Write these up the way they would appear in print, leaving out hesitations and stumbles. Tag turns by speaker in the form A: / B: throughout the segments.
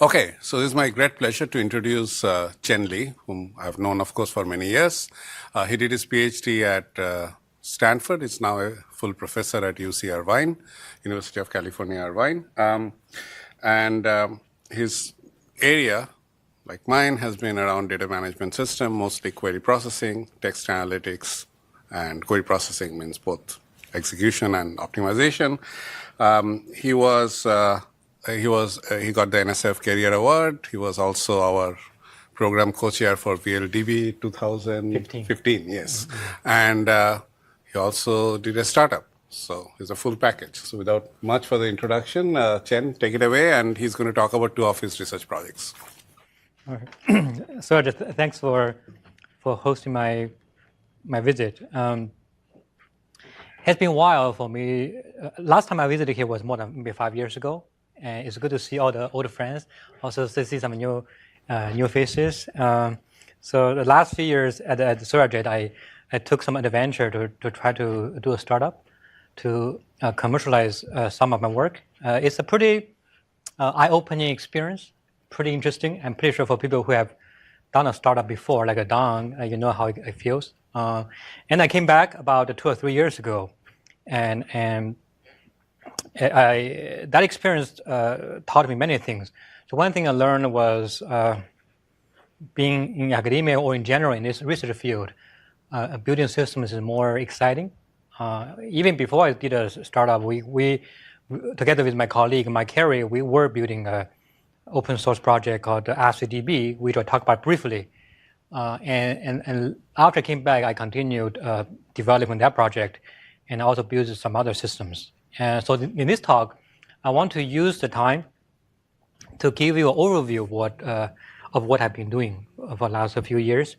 A: Okay, so this is my great pleasure to introduce Chen Li, whom I've known, of course, for many years. He did his PhD at Stanford. He's now a full professor at UC Irvine, University of California, Irvine. His area, like mine, has been around data management system, mostly query processing, text analytics, and query processing means both execution and optimization. He got the NSF Career Award. He was also our program co-chair for VLDB 2015. Yes. Mm-hmm. And he also did a startup. So he's a full package. So without much further introduction, Chen, take it away, and he's going to talk about two of his research projects.
B: All right. So just thanks for hosting my visit. It's been a while for me. Last time I visited here was more than maybe 5 years ago. And it's good to see all the old friends, also to see some new faces. So the last few years at Surajit, I took some adventure to try to do a startup, to commercialize some of my work. It's a pretty eye-opening experience, pretty interesting. I'm pretty sure for people who have done a startup before, like a Don, you know how it feels. And I came back about 2 or 3 years ago, and that experience taught me many things. So one thing I learned was being in academia or in general in this research field, building systems is more exciting. Even before I did a startup, we together with my colleague, Mike Carey, we were building an open source project called AsterixDB, which I'll talk about briefly. And after I came back, I continued developing that project and also built some other systems. So in this talk, I want to use the time to give you an overview of what I've been doing for the last few years.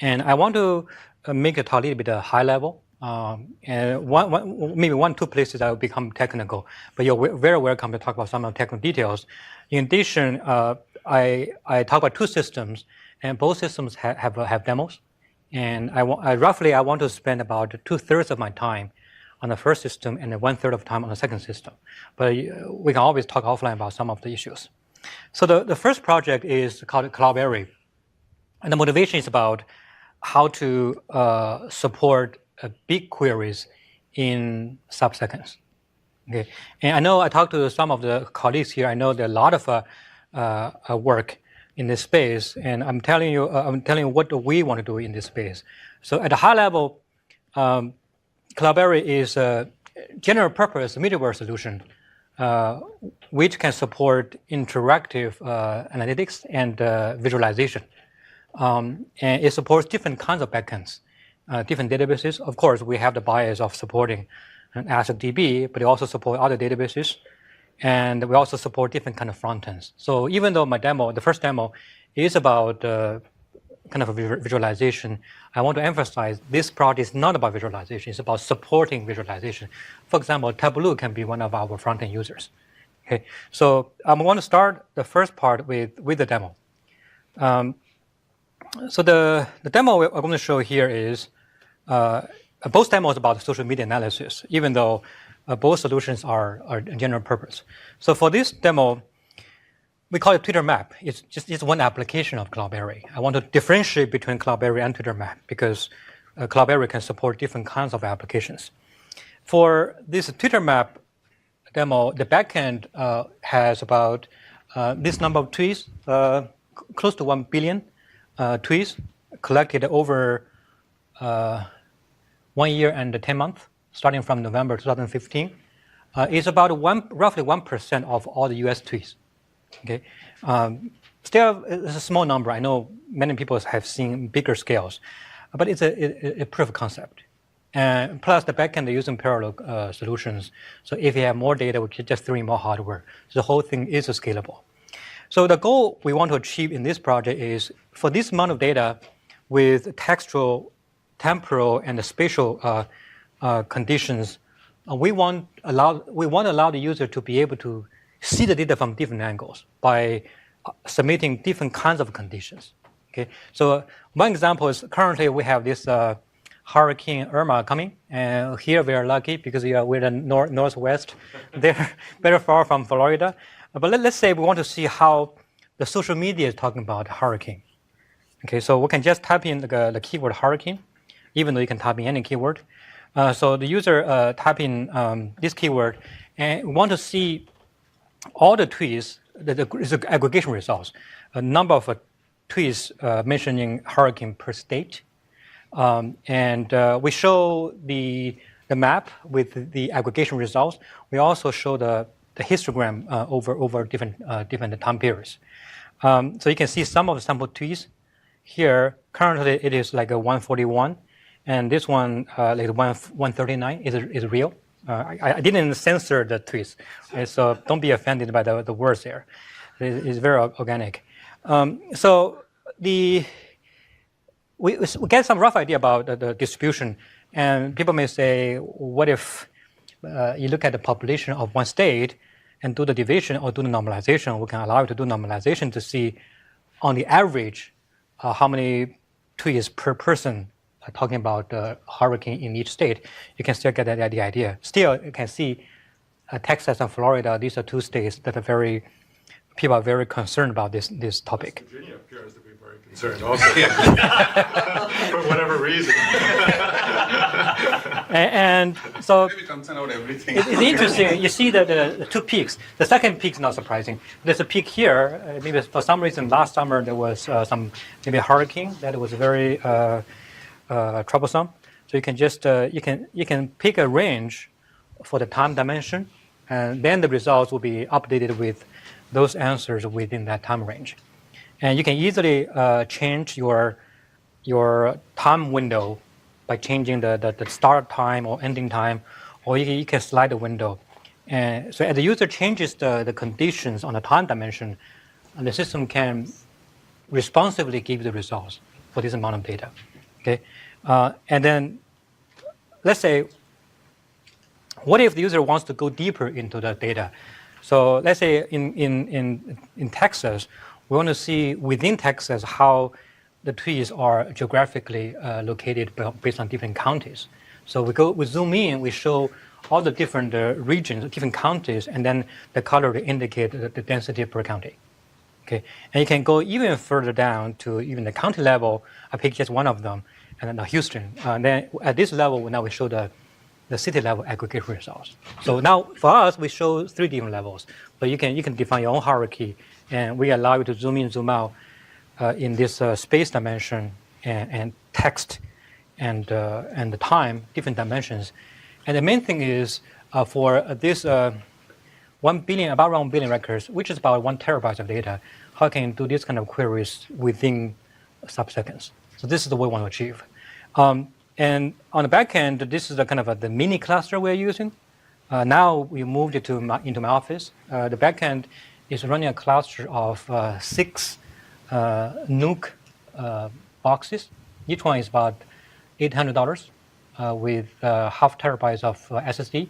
B: And I want to make the talk a little bit high level. And maybe 1-2 places I will become technical, but you're very welcome to talk about some of the technical details. In addition, I talk about 2 systems, and both systems have demos. And I want to spend about 2/3 of my time on the first system and then 1/3 of time on the second system. But we can always talk offline about some of the issues. So the first project is called Cloudberry. And the motivation is about how to support big queries in sub-seconds. Okay. And I know I talked to some of the colleagues here. I know there are a lot of work in this space, and I'm telling you what we want to do in this space. So at a high level, Cloudberry is a general purpose middleware solution which can support interactive analytics and visualization. And it supports different kinds of backends, different databases. Of course, we have the bias of supporting an AsterixDB, but it also supports other databases. And we also support different kind of front ends. So even though my demo, the first demo, is about kind of a visualization, I want to emphasize this project is not about visualization. It's about supporting visualization. For example, Tableau can be one of our front-end users. Okay, so I'm going to start the first part with the demo. So the demo I'm going to show here is both demos about social media analysis, even though both solutions are general purpose. So for this demo, we call it Twitter Map. It's one application of Cloudberry. I want to differentiate between Cloudberry and Twitter Map because Cloudberry can support different kinds of applications. For this Twitter Map demo, the backend has about this number of tweets, close to 1 billion tweets collected over 1 year and 10 months, starting from November 2015. It's about roughly 1% of all the US tweets. Okay, still it's a small number. I know many people have seen bigger scales, but it's a proof of concept. And plus the backend they're using parallel solutions. So if you have more data, we can just throw in more hardware. So the whole thing is scalable. So the goal we want to achieve in this project is for this amount of data with textual, temporal, and spatial conditions, we want to allow the user to be able to see the data from different angles by submitting different kinds of conditions. Okay, so one example is currently we have this Hurricane Irma coming, and here we are lucky because we're in the northwest. They're very far from Florida. But let's say we want to see how the social media is talking about hurricane. Okay, so we can just type in the keyword hurricane, even though you can type in any keyword. So the user type in this keyword, and we want to see all the tweets, the aggregation results, a number of tweets mentioning hurricane per state. And we show the map with the aggregation results. We also show the histogram over different time periods. So you can see some of the sample tweets here. Currently, it is like a 141, and this one like 139 is real. I didn't censor the tweets, right? So don't be offended by the words there. It's very organic. So we get some rough idea about the distribution, and people may say, what if you look at the population of one state and do the division or do the normalization? We can allow you to do normalization to see, on the average, how many tweets per person are talking about the hurricane in each state. You can still get the idea. Still, you can see Texas and Florida. These are two states that are people are very concerned about this topic.
C: Virginia appears to be very concerned also, for whatever reason.
B: and so
A: Maybe concern about everything.
B: it's interesting. You see the two peaks. The second peak is not surprising. There's a peak here. Maybe for some reason last summer there was some maybe a hurricane that was very troublesome. So you can just you can pick a range for the time dimension, and then the results will be updated with those answers within that time range. And you can easily change your time window by changing the start time or ending time, or you can slide the window. And so as the user changes the conditions on the time dimension, the system can responsively give the results for this amount of data. Okay, and then let's say, what if the user wants to go deeper into the data? So let's say in Texas, we want to see within Texas how the trees are geographically located based on different counties. So we zoom in, we show all the different regions, different counties, and then the color to indicate the density per county. Okay, and you can go even further down to even the county level. I picked just one of them, and then Houston. Then at this level, now we show the city level aggregate results. So now for us, we show 3 different levels, but you can define your own hierarchy, and we allow you to zoom in, zoom out in this space dimension and text and the time, different dimensions. And the main thing is for this 1 billion, about 1 billion records, which is about 1 terabyte of data, how can you do this kind of queries within sub-seconds? So this is the way we want to achieve. And on the back end, this is the kind of the mini cluster we're using. Now we moved it into my office. The back end is running a cluster of 6 Nuke boxes. Each one is about $800 with half terabytes of SSD,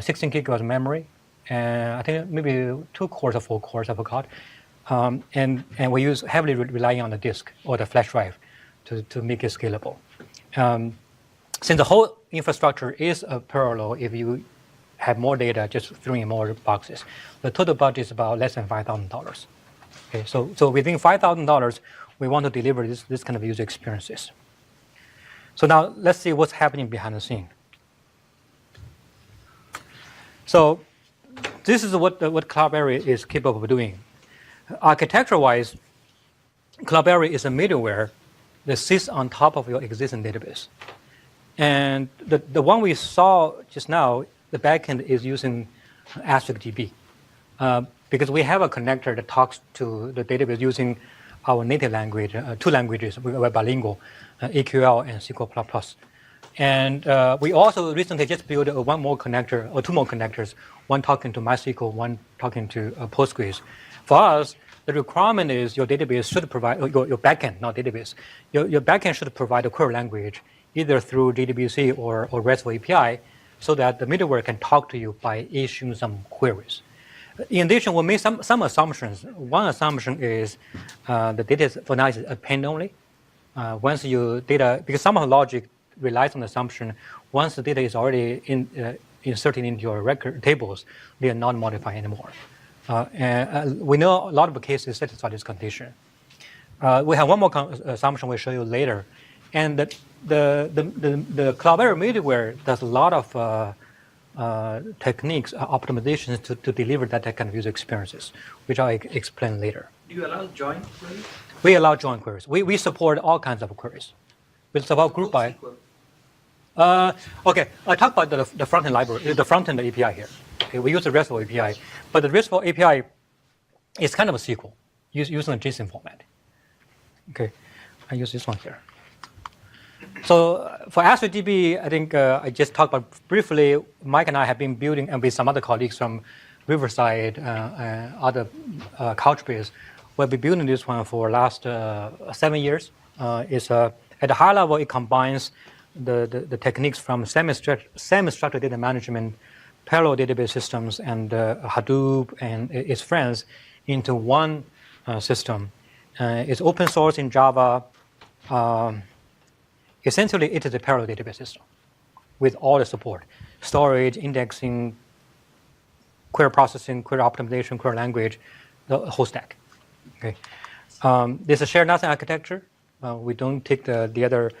B: 16 gigabytes of memory, and I think maybe 2 cores or 4 cores, I forgot. And we use heavily relying on the disk or the flash drive to make it scalable. Since the whole infrastructure is parallel, if you have more data, just throwing in more boxes, the total budget is about less than $5,000. Okay, so within $5,000, we want to deliver this kind of user experiences. So now let's see what's happening behind the scene. So this is what Cloudberry is capable of doing. Architecture-wise, Cloudberry is a middleware that sits on top of your existing database. And the one we saw just now, the backend is using AsterixDB because we have a connector that talks to the database using our native language, 2 languages. We're bilingual, AQL and SQL++. And we also recently just built 1 more connector, or 2 more connectors, one talking to MySQL, one talking to Postgres. For us, the requirement is your database should provide, your backend, not database, your backend should provide a query language either through JDBC or RESTful API so that the middleware can talk to you by issuing some queries. In addition, we made some assumptions. One assumption is the data for now is append only. Once your data, because some of the logic relies on the assumption, once the data is already inserted into your record tables, they are not modified anymore. And we know a lot of cases satisfy this condition. We have one more assumption we'll show you later. And the Cloudberry middleware does a lot of techniques, optimizations to deliver that kind of user experiences, which I'll explain later.
D: Do you allow join queries?
B: We allow join queries. We support all kinds of queries. We support group by. Okay, I talk about the front-end library, the front-end API here. Okay, we use the RESTful API, but the RESTful API is kind of a SQL using a JSON format. Okay, I use this one here. So for AsterixDB, I think I just talked about briefly. Mike and I have been building, and with some other colleagues from Riverside and other Couchbase, we've been building this one for the last 7 years. It's at a high level, it combines the techniques from semi-structured data management, parallel database systems, and Hadoop and its friends into one system. It's open source in Java. Essentially, it is a parallel database system with all the support: storage, indexing, query processing, query optimization, query language, the whole stack. Okay. There's a shared nothing architecture. We don't take the other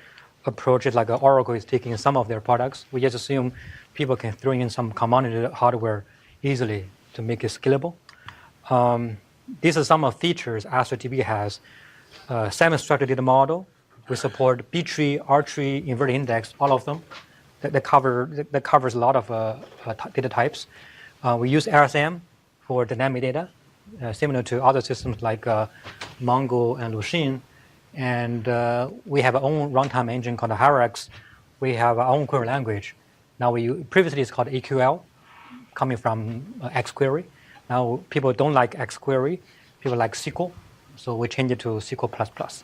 B: approaches like Oracle is taking in some of their products. We just assume people can throw in some commodity hardware easily to make it scalable. These are some of the features AsterixDB has. Semi-structured data model. We support B tree, R tree, inverted index, all of them. That covers a lot of data types. We use RSM for dynamic data, similar to other systems like Mongo and Lucene. And we have our own runtime engine called Hierarchs. We have our own query language. Now previously it's called AQL, coming from xQuery. Now people don't like xQuery, people like SQL, so we change it to SQL++.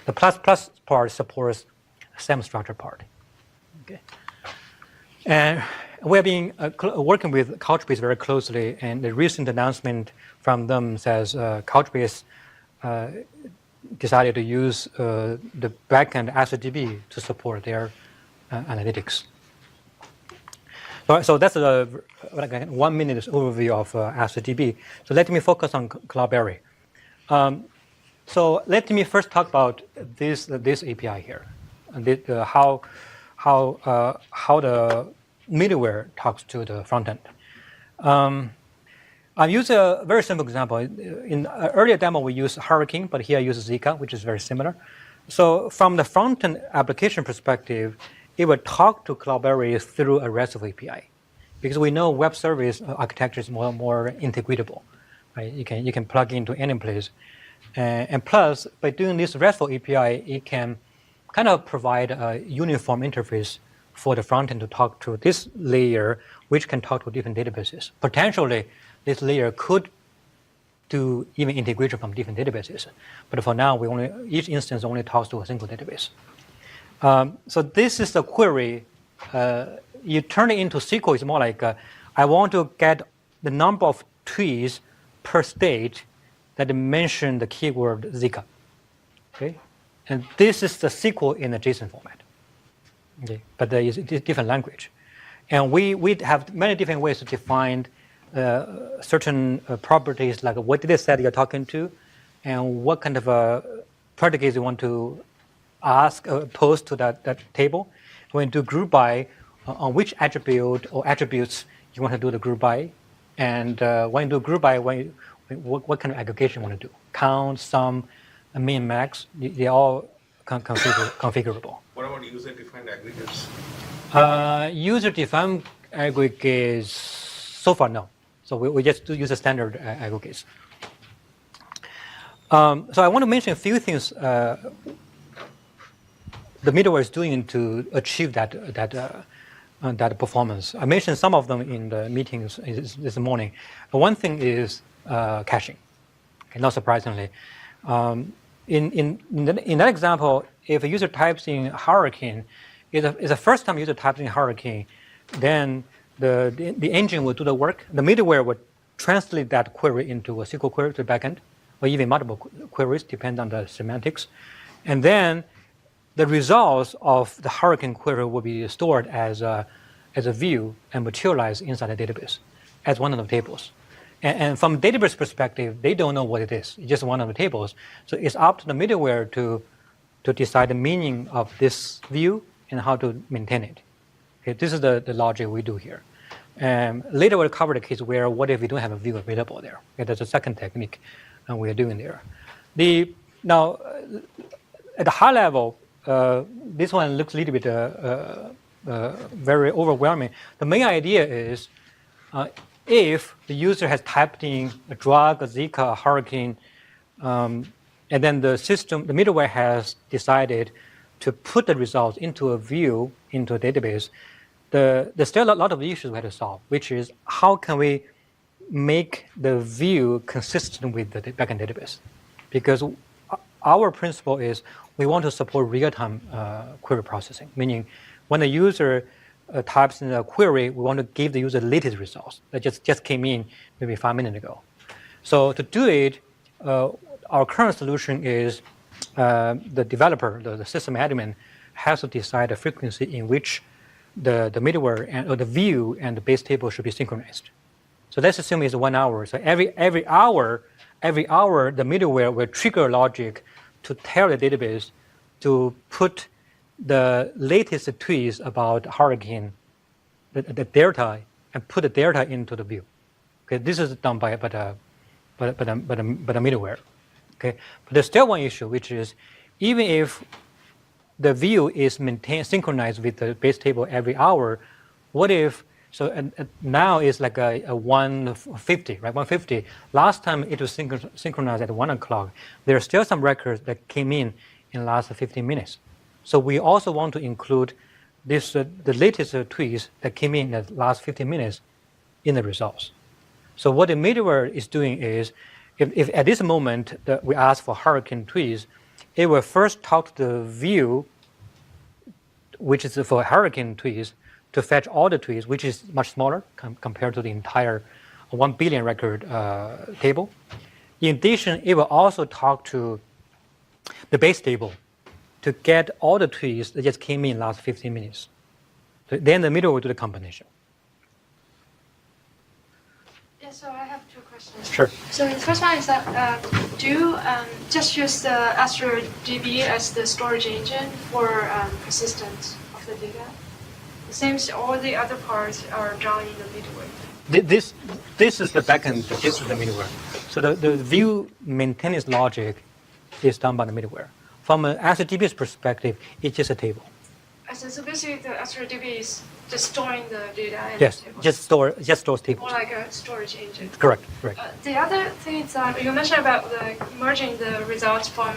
B: The plus part supports semi-structured part. Okay. And we have been working with Couchbase very closely, and the recent announcement from them says Couchbase decided to use the backend AsterixDB to support their analytics. So that's a 1 minute overview of AsterixDB. So let me focus on Cloudberry. So let me first talk about this API here, and how the middleware talks to the front end. I use a very simple example. In an earlier demo, we used Hurricane, but here I use Zika, which is very similar. So from the front-end application perspective, it will talk to Cloudberry through a RESTful API, because we know web service architecture is more integratable. Right? You can plug into any place. And plus, by doing this RESTful API, it can kind of provide a uniform interface for the front end to talk to this layer, which can talk to different databases. Potentially, this layer could do even integration from different databases. But for now, each instance only talks to a single database. So this is the query. You turn it into SQL. It's more like I want to get the number of trees per state that mention the keyword Zika. Okay, and this is the SQL in a JSON format. Okay, but there is a different language, and we have many different ways to define certain properties, like what data set you're talking to, and what kind of predicates you want to post to that table. When you do group by, on which attribute or attributes you want to do the group by, and when you do group by, what kind of aggregation you want to do? Count, sum, min, max, they're all configurable.
A: What about user-defined aggregates?
B: User-defined aggregates, so far, no. So we just do use the standard aggregates. So I want to mention a few things the middleware is doing to achieve that performance. I mentioned some of them in the meetings this morning. One thing is caching. Okay, not surprisingly. In that example, if a user types in Hurricane, it's the first time user types in Hurricane, then the engine will do the work. The middleware will translate that query into a SQL query to the backend, or even multiple queries, depend on the semantics. And then the results of the Hurricane query will be stored as a view and materialized inside the database as one of the tables. And from database perspective, they don't know what it is. It's just one of the tables. So it's up to the middleware to decide the meaning of this view and how to maintain it. Okay, this is the logic we do here. Later we'll cover the case where what if we don't have a view available there. Okay, that's a second technique we are doing there. Now, at the high level, this one looks a little bit very overwhelming. The main idea is if the user has typed in a drug, a Zika, a hurricane, and then the system, the middleware has decided to put the results into a view, into a database, there's still a lot of issues we have to solve, which is how can we make the view consistent with the backend database? Because our principle is we want to support real-time query processing, meaning when the user types in a query, we want to give the user the latest results that just came in maybe 5 minutes ago. So to do it, our current solution is the developer, the system admin, has to decide the frequency in which the middleware or the view and the base table should be synchronized. So let's assume it's 1 hour. So every hour, the middleware will trigger logic to tell the database to put the latest tweets about hurricane, the data, and put the data into the view. Okay, this is done by the middleware. Okay, but there's still one issue, which is even if the view is synchronized with the base table every hour, what if now it's like a 150, right? 150. Last time it was synchronized at 1 o'clock. There are still some records that came in the last 15 minutes. So we also want to include this the latest tweets that came in the last 15 minutes in the results. So what the middleware is doing is, if at this moment that we ask for hurricane tweets, it will first talk to the view, which is for hurricane tweets, to fetch all the tweets, which is much smaller compared to the entire 1 billion record table. In addition, it will also talk to the base table to get all the tweets that just came in last 15 minutes. So then the middleware will do the combination.
D: Yeah, so I have 2 questions.
B: Sure.
D: So the first one is that do you just use the AsterixDB as the storage engine for persistence of the data? It seems all the other parts are done in the middleware.
B: This is the backend, this is the middleware. So the view maintenance logic is done by the middleware. From an AsterixDB's perspective, it's just a table.
D: So basically the AsterixDB is just storing the data in
B: Yes,
D: the table.
B: just stores tables.
D: More like a storage engine.
B: Correct.
D: The other thing is that you mentioned about merging the results from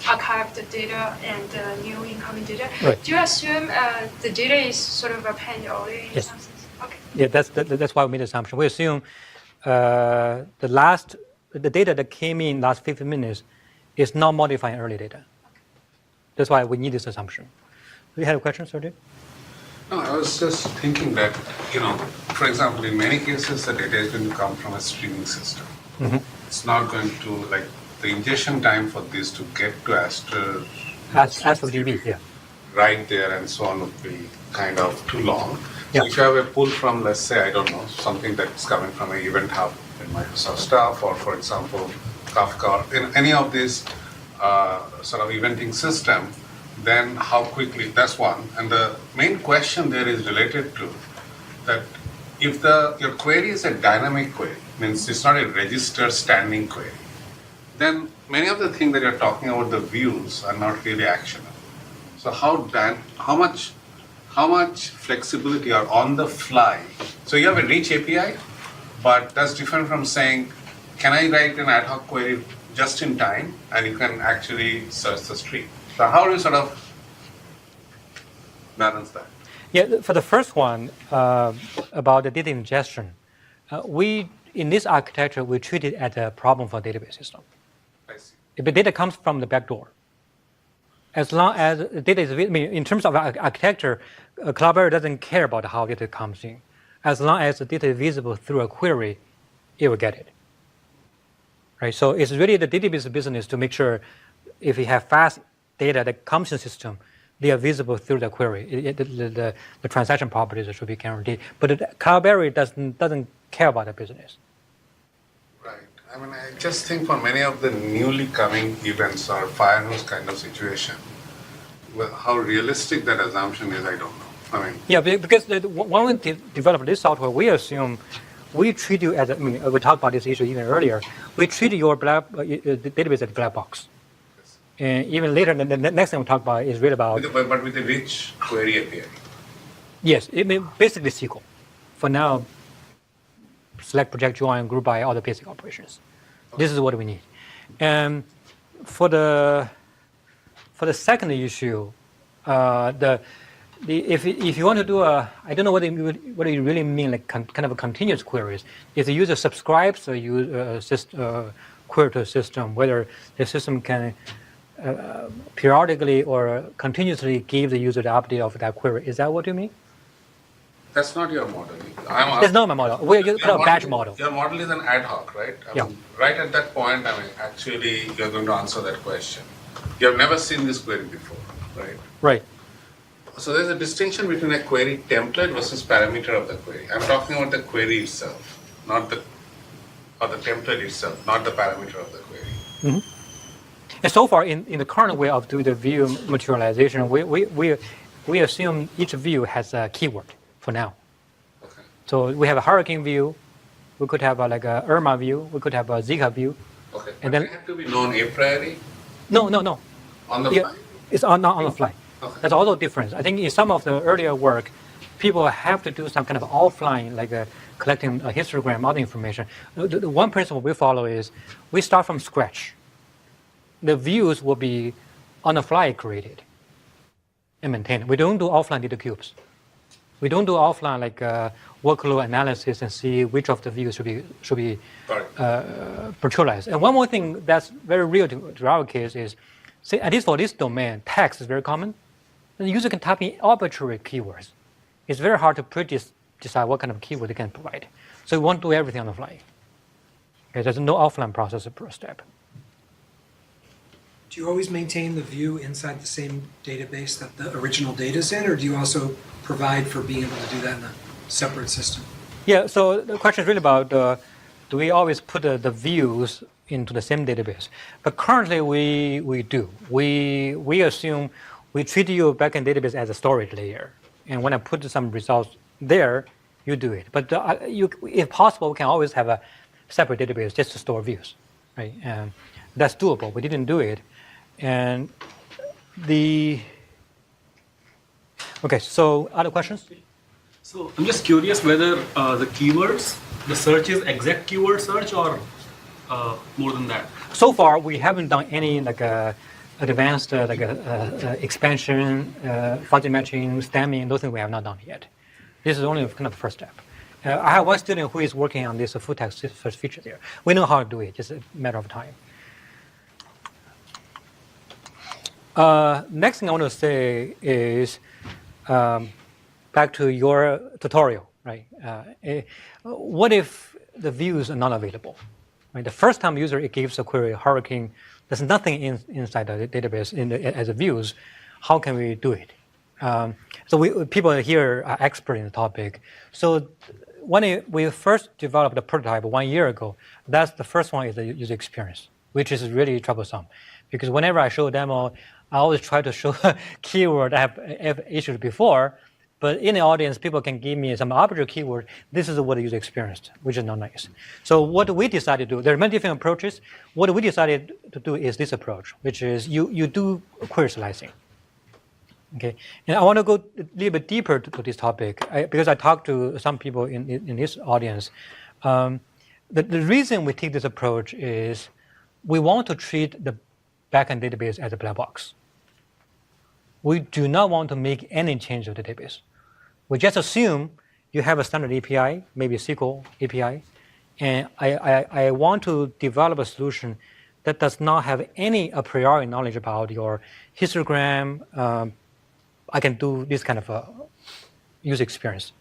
D: archived data and new incoming data.
B: Right.
D: Do you assume the data is sort of append only in
B: Yes.
D: some sense? Okay.
B: Yeah, that's why we made the assumption. We assume the data that came in last 15 minutes is not modifying early data. That's why we need this assumption. Do you have a question, Sergey?
A: No, I was just thinking that, for example, in many cases, the data is going to come from a streaming system. Mm-hmm. It's not going to, like, the ingestion time for this to get to
B: AsterixDB, yeah.
A: right there and so on would be kind of too long.
B: Yeah.
A: So if you have a pull from, let's say, I don't know, something that's coming from an event hub in Microsoft stuff, or for example, Kafka, in any of these sort of eventing system, then how quickly, that's one. And the main question there is related to that if your query is a dynamic query, means it's not a register standing query, then many of the things that you're talking about, the views, are not really actionable. So how much flexibility or on the fly? So you have a rich API, but that's different from saying, can I write an ad hoc query just in time, and you can actually search the stream. So how do you sort of balance that?
B: Yeah, for the first one, about the data ingestion, in this architecture, we treat it as a problem for a database system.
A: I see.
B: If the data comes from the back door, as long as the data is, in terms of architecture, Cloudberry doesn't care about how data comes in. As long as the data is visible through a query, it will get it. Right? So it's really the database business to make sure if you have fast data that comes in the system, they are visible through the query. The transaction properties should be guaranteed. But Cloudberry doesn't care about the business.
A: I mean, I just think for many of the newly coming events or fire hose kind of situation, well, how realistic that assumption is, I don't know. I mean,
B: Yeah, because when we develop this software, we assume we treat you as, we talked about this issue even earlier, we treat your database as a black box. And even later, the next thing we talk about is really about...
A: but with a rich query API.
B: Yes, basically SQL. For now, select, project, join, group by, all the basic operations. Okay. This is what we need. And for the second issue, if you want to do I don't know what you really mean, like kind of a continuous queries. If the user subscribes or query to a system, whether the system can periodically or continuously give the user the update of that query. Is that what you mean?
A: That's not your model.
B: That's not my model. We're just a batch model.
A: Your model is an ad hoc, right?
B: Yeah.
A: I mean, right at that point, actually, you're going to answer that question. You have never seen this query before, right?
B: Right.
A: So there's a distinction between a query template versus parameter of the query. I'm talking about the query itself, or the template itself, not the parameter of the query.
B: Mm-hmm. And so far, in the current way of doing the view materialization, we assume each view has a keyword for now.
A: Okay.
B: So we have a hurricane view, we could have like a Irma view, we could have a Zika view.
A: Okay.
B: And
A: but
B: then
A: they have to be known a priori?
B: No.
A: On the fly?
B: It's not on the fly.
A: Okay.
B: That's also different. I think in some of the earlier work, people have to do some kind of offline, like collecting a histogram, other information. The one principle we follow is we start from scratch. The views will be on the fly created and maintained. We don't do offline data cubes. We don't do offline like workload analysis and see which of the views should be virtualized. And one more thing that's very real to our case is, say, at least for this domain, text is very common. The user can type in arbitrary keywords. It's very hard to decide what kind of keyword they can provide. So we won't do everything on the fly. Okay, there's no offline process per step.
E: Do you always maintain the view inside the same database that the original data is in, or do you also provide for being able to do that in a separate system?
B: Yeah, so the question is really about do we always put the views into the same database? But currently we do. We assume we treat your backend database as a storage layer. And when I put some results there, you do it. But if possible, we can always have a separate database just to store views, right? And that's doable. We didn't do it. And okay, so other questions?
F: So I'm just curious whether the keywords, the search is exact keyword search or more than that?
B: So far, we haven't done any advanced expansion, fuzzy matching, stemming. Those things we have not done yet. This is only kind of the first step. I have one student who is working on this full text search feature there. We know how to do it, just a matter of time. Next thing I want to say is back to your tutorial, right? What if the views are not available? Right? The first time user gives a query hurricane, there's nothing inside the database as a views. How can we do it? So people here are expert in the topic. So when we first developed the prototype 1 year ago, that's the first one is the user experience, which is really troublesome. Because whenever I show a demo, I always try to show a keyword I have issued before, but in the audience, people can give me some arbitrary keyword. This is what the user experienced, which is not nice. So what we decided to do, there are many different approaches. What we decided to do is this approach, which is you do query slicing. Okay, and I want to go a little bit deeper to this topic because I talked to some people in this audience. The reason we take this approach is we want to treat the backend database as a black box. We do not want to make any change to the database. We just assume you have a standard API, maybe a SQL API, and I want to develop a solution that does not have any a priori knowledge about your histogram. I can do this kind of user experience.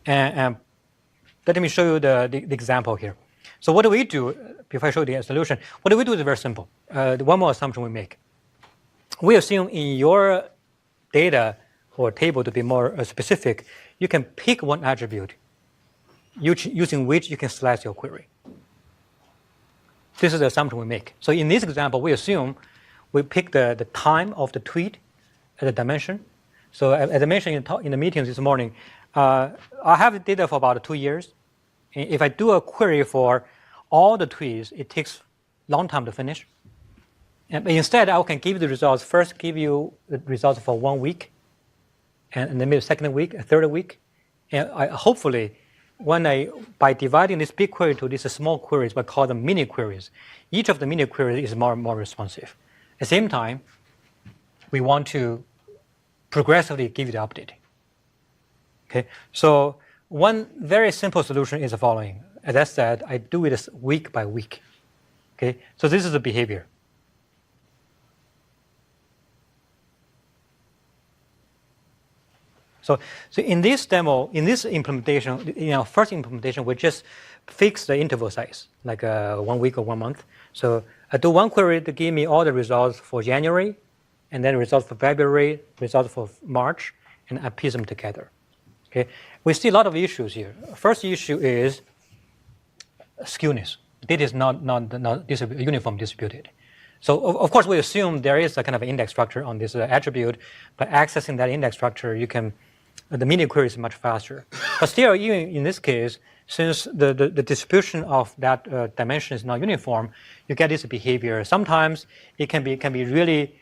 B: And let me show you the example here. So what do we do, before I show you the solution, what do we do is very simple. One more assumption we make. We assume in your data or table to be more specific, you can pick one attribute using which you can slice your query. This is the assumption we make. So in this example, we assume we pick the time of the tweet as a dimension. So as I mentioned in the meetings this morning, I have the data for about 2 years. If I do a query for all the tweets, it takes a long time to finish. And instead, I can give the results, first give you the results for 1 week, and then maybe second week, a third week. And hopefully, by dividing this big query to these small queries, we call them mini queries. Each of the mini queries is more responsive. At the same time, we want to progressively give you the update. Okay, so one very simple solution is the following. As I said, I do it week by week. Okay, so this is the behavior. So in this demo, in this implementation, first implementation, we just fix the interval size, like 1 week or 1 month. So I do one query to give me all the results for January, and then results for February, results for March, and I piece them together. Okay, we see a lot of issues here. First issue is skewness. Data is not uniform distributed. So of course we assume there is a kind of index structure on this attribute, but accessing that index structure, the mini query is much faster. But still, even in this case, since the distribution of that dimension is not uniform, you get this behavior. Sometimes it can be really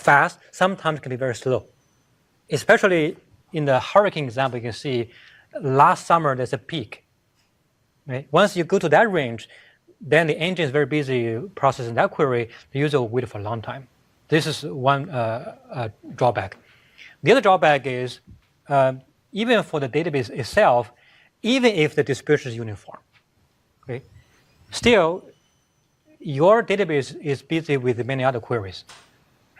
B: fast. Sometimes it can be very slow. Especially in the hurricane example, you can see last summer there's a peak. Right? Once you go to that range, then the engine is very busy processing that query. The user will wait for a long time. This is one drawback. The other drawback is even for the database itself, even if the distribution is uniform, okay, still your database is busy with many other queries.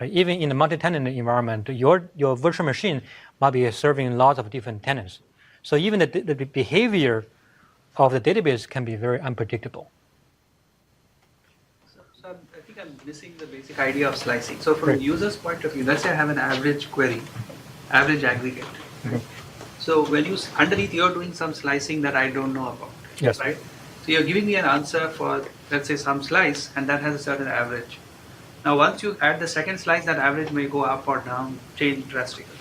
B: Right? Even in a multi-tenant environment, your virtual machine might be serving lots of different tenants. So even the behavior of the database can be very unpredictable.
G: So I think I'm missing the basic idea of slicing. So from a user's point of view, let's say I have an average query, average aggregate. Right? So when underneath you're doing some slicing that I don't know about.
B: Yes.
G: Right? So you're giving me an answer for, let's say, some slice, and that has a certain average. Now once you add the second slice, that average may go up or down, change drastically.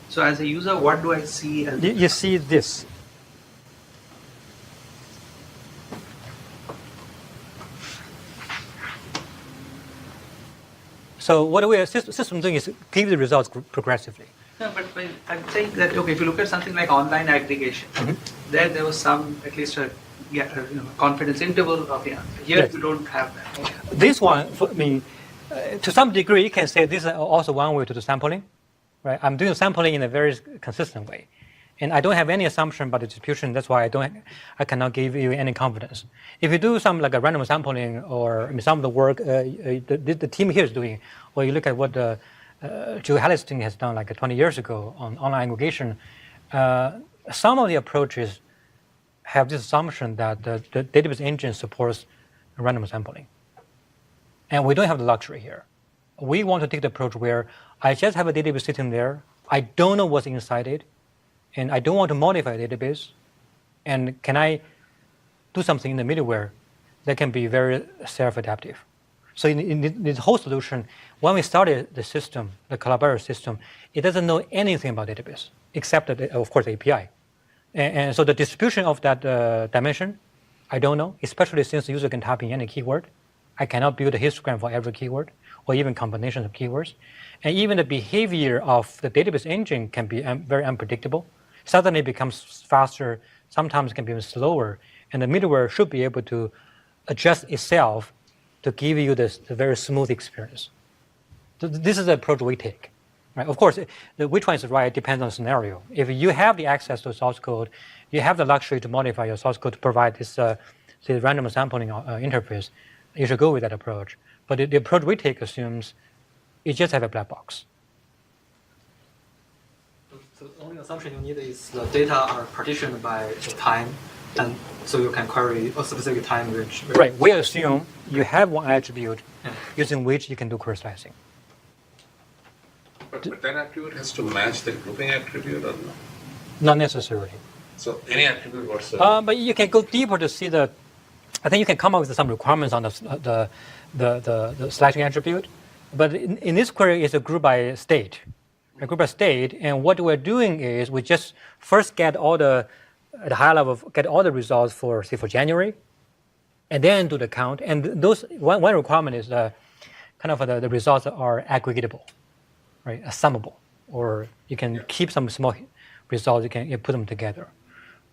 G: So as a user, what do I see?
B: You see this. So what we system doing is give the results progressively.
G: No, but I'm saying that, okay, if you look at something like online aggregation, there was some, at least a confidence interval of the answer. Here
B: Yes.
G: you don't have that.
B: This one, to some degree, you can say this is also one way to do sampling. Right? I'm doing sampling in a very consistent way. And I don't have any assumption about the distribution. That's why I cannot give you any confidence. If you do some like a random sampling or some of the work the team here is doing, or you look at what Joe Hallis team has done like 20 years ago on online aggregation, some of the approaches have this assumption that the database engine supports random sampling. And we don't have the luxury here. We want to take the approach where I just have a database sitting there. I don't know what's inside it. And I don't want to modify the database. And can I do something in the middleware that can be very self-adaptive? So in this whole solution, when we started the system, the Cloudberry system, it doesn't know anything about database, except, of course, the API. And so the distribution of that dimension, I don't know, especially since the user can type in any keyword. I cannot build a histogram for every keyword, or even combinations of keywords. And even the behavior of the database engine can be very unpredictable. Suddenly it becomes faster, sometimes it can be slower, and the middleware should be able to adjust itself to give you the very smooth experience. So this is the approach we take. Right? Of course, which one is right depends on the scenario. If you have the access to source code, you have the luxury to modify your source code to provide this random sampling interface, you should go with that approach. But the approach we take assumes you just have a black box.
H: So the only assumption you need is the data are partitioned by the time, and so you can query a specific time range.
B: Right. We assume you have one attribute using which you can do query slicing.
A: But that attribute has to match the grouping attribute or not?
B: Not necessarily.
A: So any attribute whatsoever?
B: But you can go deeper to see the I think you can come up with some requirements on the slicing attribute, but in this query, it's a group by state, and what we're doing is we just first get all the, at a high level, get all the results for, say, for January, and then do the count. And those one requirement is the results are aggregatable, right? Summable, or you can keep some small results. You put them together.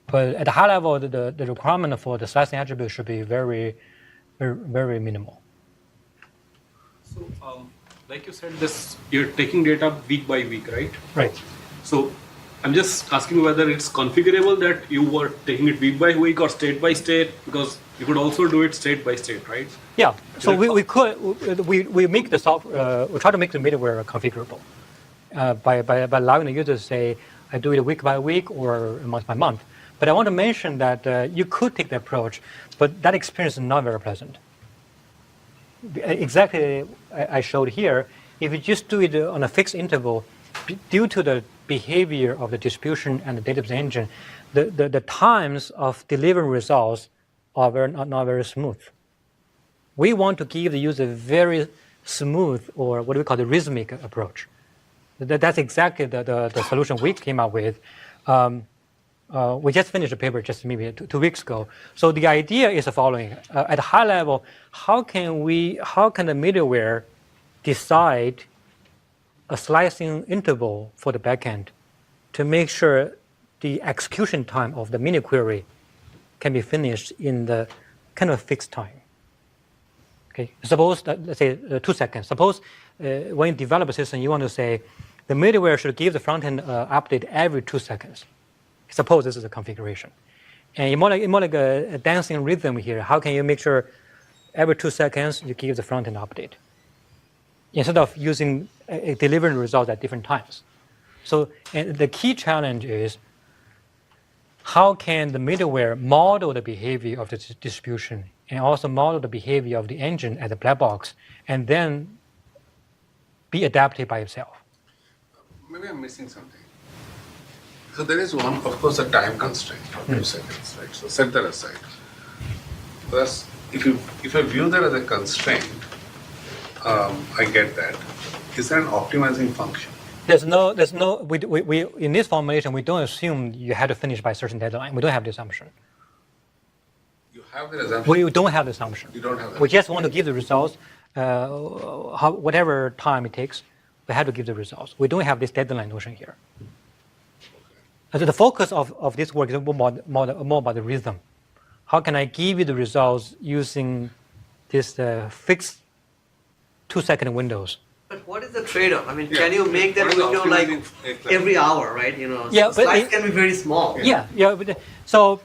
B: But at a high level, the requirement for the slicing attribute should be very, very, very minimal.
F: So, like you said, you're taking data week by week, right?
B: Right.
F: So, I'm just asking whether it's configurable that you were taking it week by week or state by state, because you could also do it state by state, right?
B: Yeah. So we make the software. We try to make the middleware configurable by allowing the user to say, I do it week by week or month by month. But I want to mention that you could take the approach, but that experience is not very pleasant. Exactly, I showed here. If you just do it on a fixed interval, due to the behavior of the distribution and the database engine, the times of delivering results are not very smooth. We want to give the user a very smooth, or what we call the rhythmic approach. That's exactly the solution we came up with. We just finished a paper just maybe 2 weeks ago. So the idea is the following: at a high level, how can the middleware decide a slicing interval for the backend to make sure the execution time of the mini query can be finished in the kind of fixed time? Okay, suppose let's say 2 seconds. Suppose when you develop a system, you want to say the middleware should give the front end update every 2 seconds. Suppose this is a configuration. And more like a dancing rhythm here. How can you make sure every 2 seconds you give the front end update, instead of using delivering results at different times? So and the key challenge is how can the middleware model the behavior of the distribution and also model the behavior of the engine as a black box, and then be adapted by itself?
A: Maybe I'm missing something. So there is one, of course, a time constraint of 2 seconds, right? So set that aside. Thus, if I view that as a constraint, I get that. Is there an optimizing function?
B: There's no. We in this formulation we don't assume you have to finish by a certain deadline. We don't have the assumption.
A: You have the assumption.
B: We don't have the assumption.
A: You don't have that.
B: We just want to give the results, whatever time it takes. We have to give the results. We don't have this deadline notion here. So the focus of this work is more about the rhythm. How can I give you the results using this fixed 2 second windows?
I: But what is the trade-off? I mean,
A: Yeah.
I: can you make that
A: What is the
I: window like
A: optimizing
I: every hour, right? You know,
B: Yeah, but
I: slice
B: it-
I: can be very small.
B: Yeah. So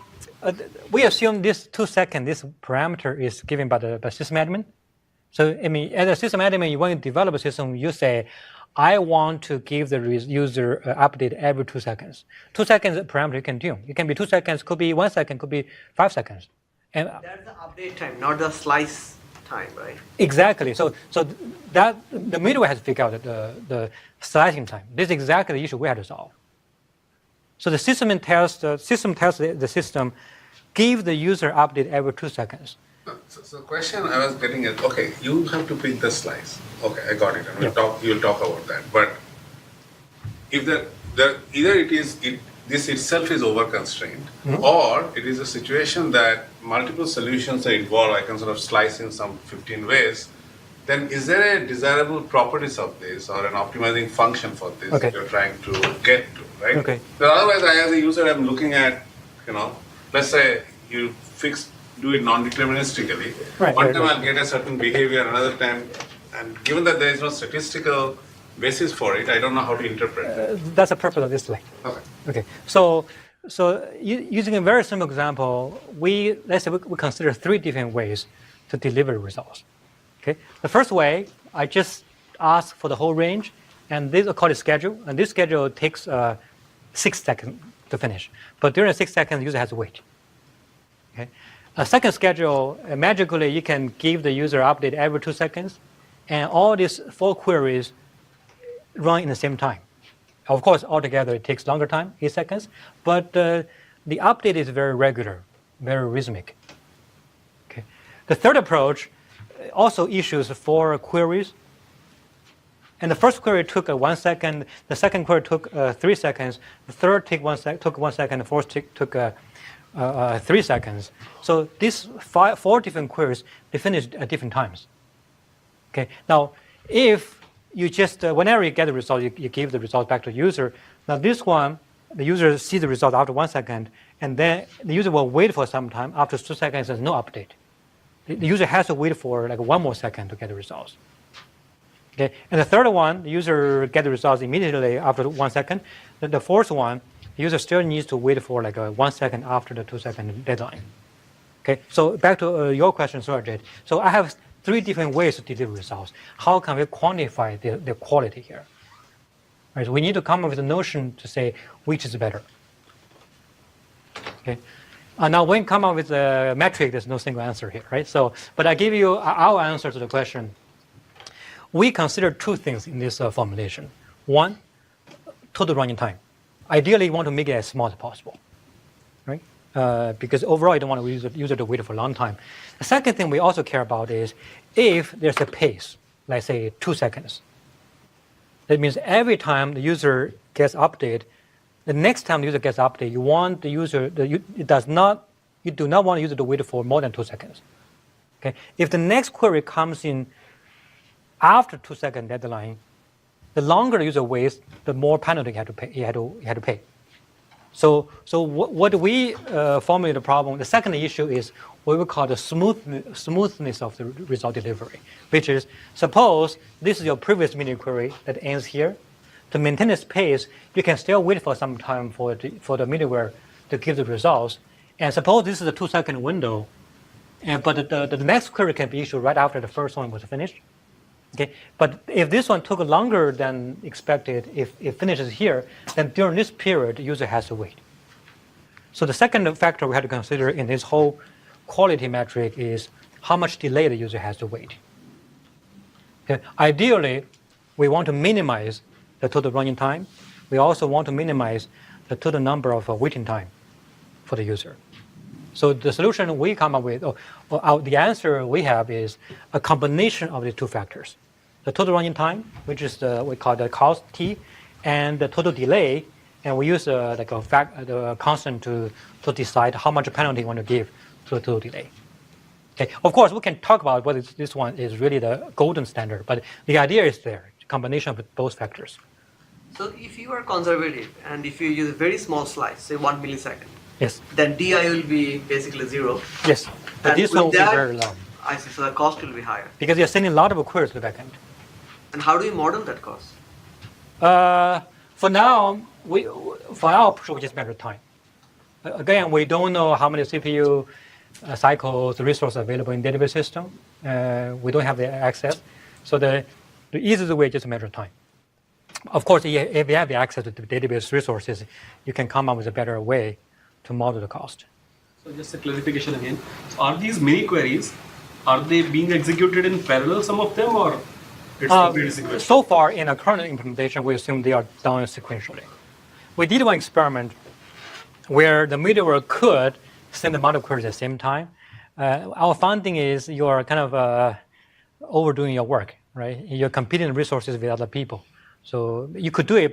B: we assume this 2 second, this parameter is given by the system admin. So I mean, as a system admin, you want to develop a system, you say, I want to give the user update every 2 seconds. 2 seconds parameter you can tune. It can be 2 seconds, could be 1 second, could be 5 seconds. And
I: That's the update time, not the slice time, right?
B: exactly. So that the middleware has to figure out the slicing time. This is exactly the issue we have to solve. So the system tells the system, give the user update every 2 seconds.
A: So the question I was getting is, okay, you have to pick the slice. Okay, I got it. And you'll talk about that. But if this itself is over constrained, or it is a situation that multiple solutions are involved, I can sort of slice in some 15 ways, then is there a desirable properties of this or an optimizing function for this that you're trying to get to, right?
B: Okay.
A: But otherwise, I as a user, I'm looking at, let's say you do it non-deterministically. One time I'll get a certain behavior, another time, and given that there is no statistical basis for it, I don't know how to interpret it.
B: That's the purpose of this slide.
A: Okay.
B: So using a very simple example, let's say we consider 3 different ways to deliver results. Okay. The first way, I just ask for the whole range, and this is called a schedule, and this schedule takes 6 seconds to finish. But during the 6 seconds, the user has to wait. Okay. A second schedule, magically, you can give the user update every 2 seconds, and all these 4 queries run in the same time. Of course, altogether, it takes longer time, 8 seconds, but the update is very regular, very rhythmic. Okay. The third approach also issues 4 queries. And the first query took 1 second, the second query took 3 seconds, the third took 1 second, the fourth took 3 seconds. So these 4 different queries, they finish at different times. Okay. Now, if you just, whenever you get the result, you give the result back to the user. Now this one, the user sees the result after 1 second, and then the user will wait for some time. After 2 seconds, there's no update. The user has to wait for like 1 more second to get the results. Okay. And the third one, the user get the results immediately after 1 second. Then the fourth one, the user still needs to wait for like 1 second after the 2 second deadline. Okay. So back to your question, Surajit. So I have 3 different ways to deliver results. How can we quantify the quality here? Right, so we need to come up with a notion to say which is better. Okay. Now, when you come up with a metric, there's no single answer here, right? So, but I give you our answer to the question. We consider 2 things in this formulation. One, total running time. Ideally, you want to make it as small as possible, right? Because overall, you don't want the user to wait for a long time. The second thing we also care about is if there's a pace, let's say 2 seconds. That means every time the user gets updated, the next time the user gets updated, you want the user, you do not want the user to wait for more than 2 seconds. Okay? If the next query comes in after 2 second deadline, the longer the user waits, the more penalty you had to pay. So what we formulate the problem, the second issue is what we call the smoothness of the result delivery, which is suppose this is your previous mini query that ends here. To maintain this pace, you can still wait for some time for the middleware to give the results. And suppose this is a 2 second window, but the next query can be issued right after the first one was finished. Okay, but if this one took longer than expected, if it finishes here, then during this period, the user has to wait. So the second factor we have to consider in this whole quality metric is how much delay the user has to wait. Okay. Ideally, we want to minimize the total running time. We also want to minimize the total number of waiting time for the user. So the solution we come up with, the answer we have is a combination of the 2 factors. The total running time, which is we call the cost T, and the total delay, and we use the constant to decide how much penalty you want to give to the total delay. Okay. Of course, we can talk about whether this one is really the golden standard, but the idea is there, combination of both factors.
I: So if you are conservative and if you use a very small slice, say 1 millisecond,
B: Yes.
I: then DI will be basically 0.
B: Yes. But
I: And
B: this one will be
I: with that,
B: very low
I: I see, so the cost will be higher.
B: because you're sending a lot of queries to the backend.
I: And how do you model that cost?
B: For now, for our approach, we just measure time. Again, we don't know how many CPU cycles, resources available in database system. We don't have the access. So the easiest way is just measure time. Of course, if you have the access to the database resources, you can come up with a better way to model the cost.
F: So just a clarification again. So are these mini queries, are they being executed in parallel, some of them, or it's completely sequential?
B: So far, in our current implementation, we assume they are done sequentially. We did one experiment where the middleware could send a lot of queries at the same time. Our finding is you are kind of overdoing your work, right? You're competing resources with other people. So you could do it,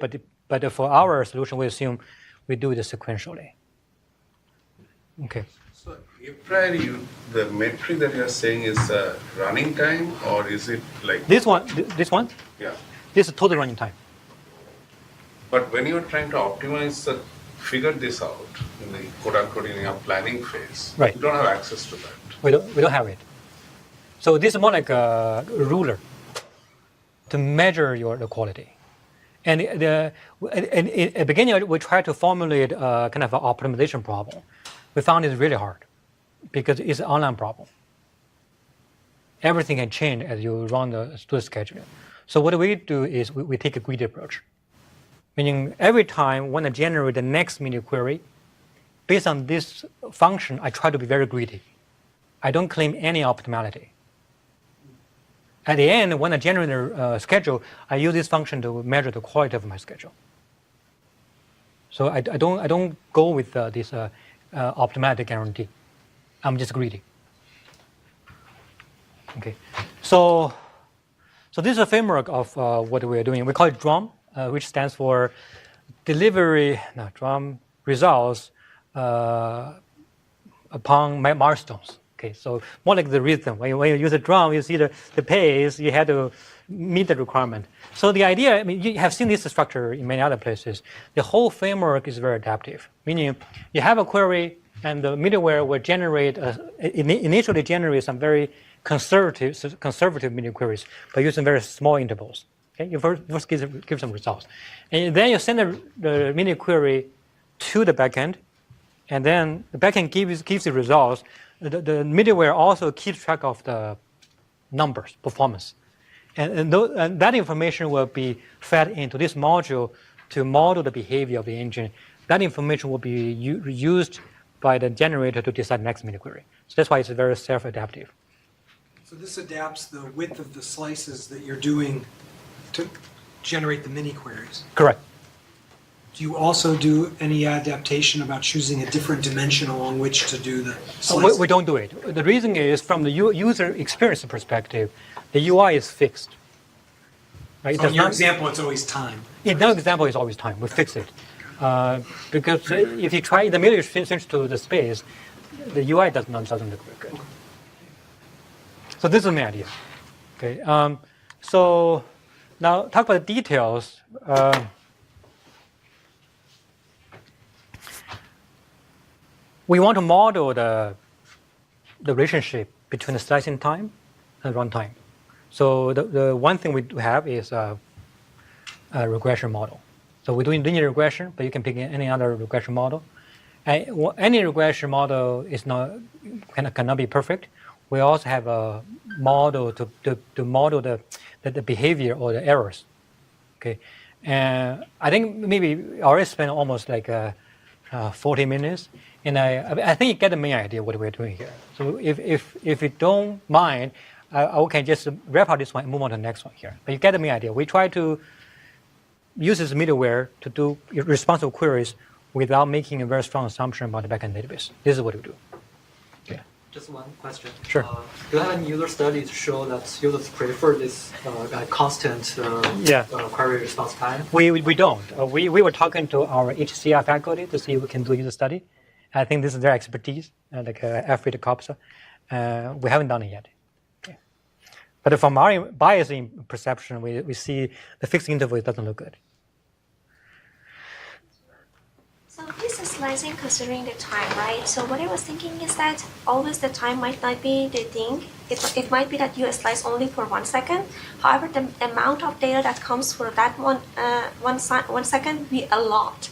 B: but for our solution, we assume we do it sequentially. Okay.
A: So, April, the metric that you are saying is running time, or is it like
B: This one?
A: Yeah.
B: This is total running time.
A: But when you are trying to optimize, figure this out in the quote-unquote in your planning phase,
B: Right.
A: you don't have access to that.
B: We don't have it. So this is more like a ruler to measure the quality. And at the beginning, we tried to formulate a kind of an optimization problem. We found it really hard because it's an online problem. Everything can change as you run the schedule. So what we do is we take a greedy approach, meaning every time when I generate the next mini query, based on this function, I try to be very greedy. I don't claim any optimality. At the end, when I generate a schedule, I use this function to measure the quality of my schedule. So I don't go with this optimality guarantee. I'm just greedy. Okay, so this is a framework of what we are doing. We call it DRUM, which stands for DRUM results upon milestones. Okay, so more like the rhythm. When you use a drum, you see the pace, you have to meet the requirement. So the idea, I mean, you have seen this structure in many other places. The whole framework is very adaptive, meaning you have a query and the middleware will generate, initially generate some very conservative mini queries by using very small intervals. Okay, you first give some results. And then you send the mini query to the backend, and then the backend gives the results. The middleware also keeps track of the numbers, performance. And that information will be fed into this module to model the behavior of the engine. That information will be used by the generator to decide the next mini query. So that's why it's very self-adaptive.
E: So this adapts the width of the slices that you're doing to generate the mini queries.
B: Correct.
E: Do you also do any adaptation about choosing a different dimension along which to do the slicing?
B: We don't do it. The reason is from the user experience perspective, the UI is fixed. Right?
E: So in your example, it's always time.
B: In that example, it's always time. We fix it. Because if you try the middle switch to the space, the UI doesn't look good. So this is my idea. Okay. So now talk about the details. We want to model the relationship between the slicing time and runtime. So the one thing we have is a regression model. So we're doing linear regression, but you can pick any other regression model. Any regression model cannot be perfect. We also have a model to model the behavior or the errors. Okay, and I think maybe I already spent almost like 40 minutes. And I think you get the main idea what we're doing here. So if you don't mind, I can just wrap up this one and move on to the next one here. But you get the main idea. We try to use this middleware to do responsive queries without making a very strong assumption about the backend database. This is what we do. Yeah.
H: Just one question.
B: Sure.
H: Do you have any user studies to show that users prefer this constant query response time?
B: We don't. We were talking to our HCI faculty to see if we can do a user study. I think this is their expertise, like Alfred Kopsa. We haven't done it yet. Okay. But from our biasing perception, we see the fixed interval doesn't look good.
J: So this is slicing considering the time, right? So what I was thinking is that always the time might not be the thing. It might be that you slice only for 1 second. However, the amount of data that comes for that one second will be a lot.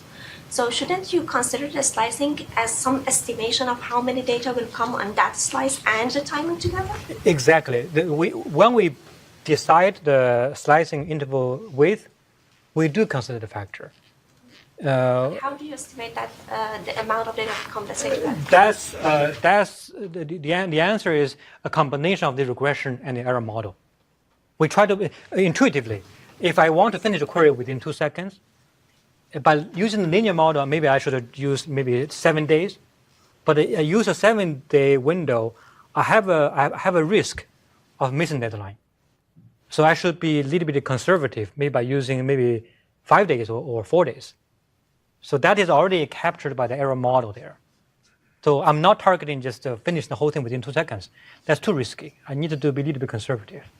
J: So shouldn't you consider the slicing as some estimation of how many data will come on that slice and the timing together?
B: Exactly. When we decide the slicing interval width, we do consider the factor.
J: How do you estimate that the amount of data to compensate that?
B: That's the answer is a combination of the regression and the error model. We try to intuitively, if I want to finish a query within 2 seconds, by using the linear model, maybe I should have used maybe 7 days, but I use a 7-day window. I have a risk of missing deadline, so I should be a little bit conservative, maybe by using maybe 5 days or 4 days. So that is already captured by the error model there. So I'm not targeting just to finish the whole thing within 2 seconds. That's too risky. I need to be a little bit conservative.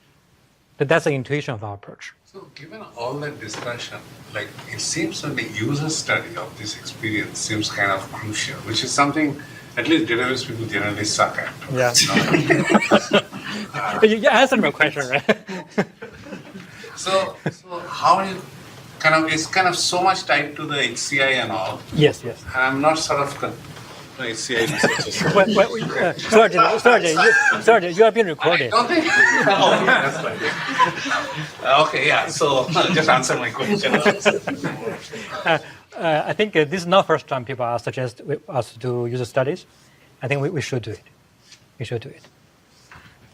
B: But that's the intuition of our approach.
A: So given all that discussion, like it seems that the user study of this experience seems kind of crucial, which is something at least database people generally suck at.
B: Yeah. You answered my question, right?
A: So how do you it's kind of so much tied to the HCI and all.
B: Yes.
A: And I'm not sort of HCI researchers.
B: Sergeant, you are being recorded.
A: Don't think. Oh, yeah, that's fine. Okay, yeah. So just answer my question.
B: I think this is not first time people suggest us to do user studies. I think we should do it. We should do it.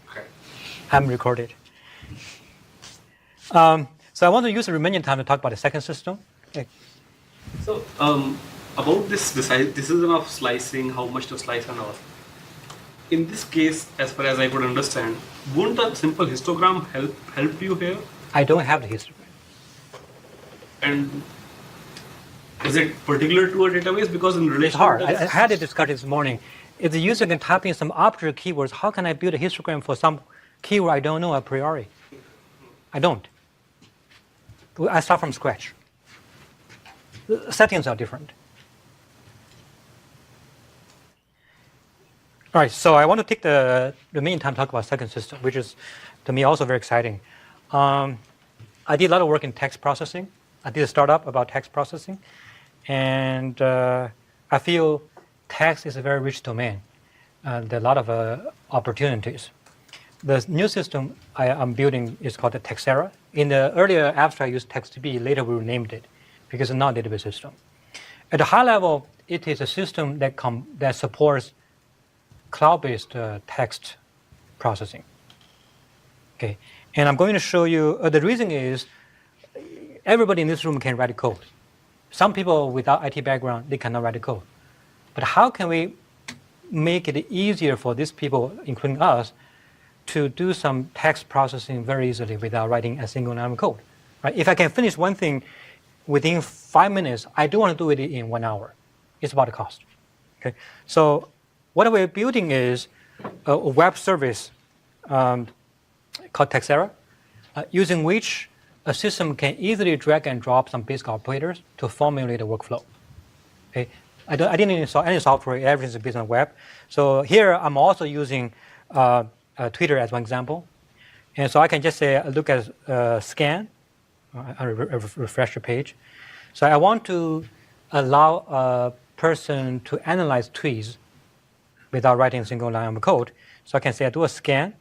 A: Okay.
B: I'm recorded. So I want to use the remaining time to talk about the second system. Okay.
F: So about this decision of slicing, how much to slice and all. in this case, as far as I could understand, wouldn't a simple histogram help you here?
B: I don't have the histogram.
F: And is it particular to a database? Because in relation
B: It's hard.
F: to
B: I had a discussion this morning. If the user can type in some arbitrary keywords, how can I build a histogram for some keyword I don't know a priori? I don't. I start from scratch. The settings are different. All right, so I want to take the meantime to talk about second system, which is, to me, also very exciting. I did a lot of work in text processing. I did a startup about text processing. And I feel text is a very rich domain. There are a lot of opportunities. The new system I'm building is called the Texera. In the earlier abstract, I used TextDB. Later, we renamed it because it's not a database system. At a high level, it is a system that supports cloud-based text processing. Okay, and I'm going to show you, the reason is everybody in this room can write code. Some people without IT background, they cannot write code. But how can we make it easier for these people, including us, to do some text processing very easily without writing a single line of code? Right? If I can finish one thing within 5 minutes, I don't want to do it in 1 hour. It's about the cost. Okay, so what we're building is a web service called Texera, using which a system can easily drag and drop some basic operators to formulate a workflow. Okay, I didn't install any software. Everything is based on web. So here I'm also using Twitter as one example, and so I can just say look at scan. I refresh the page. So I want to allow a person to analyze tweets without writing a single line of code. So I can say I do a scan,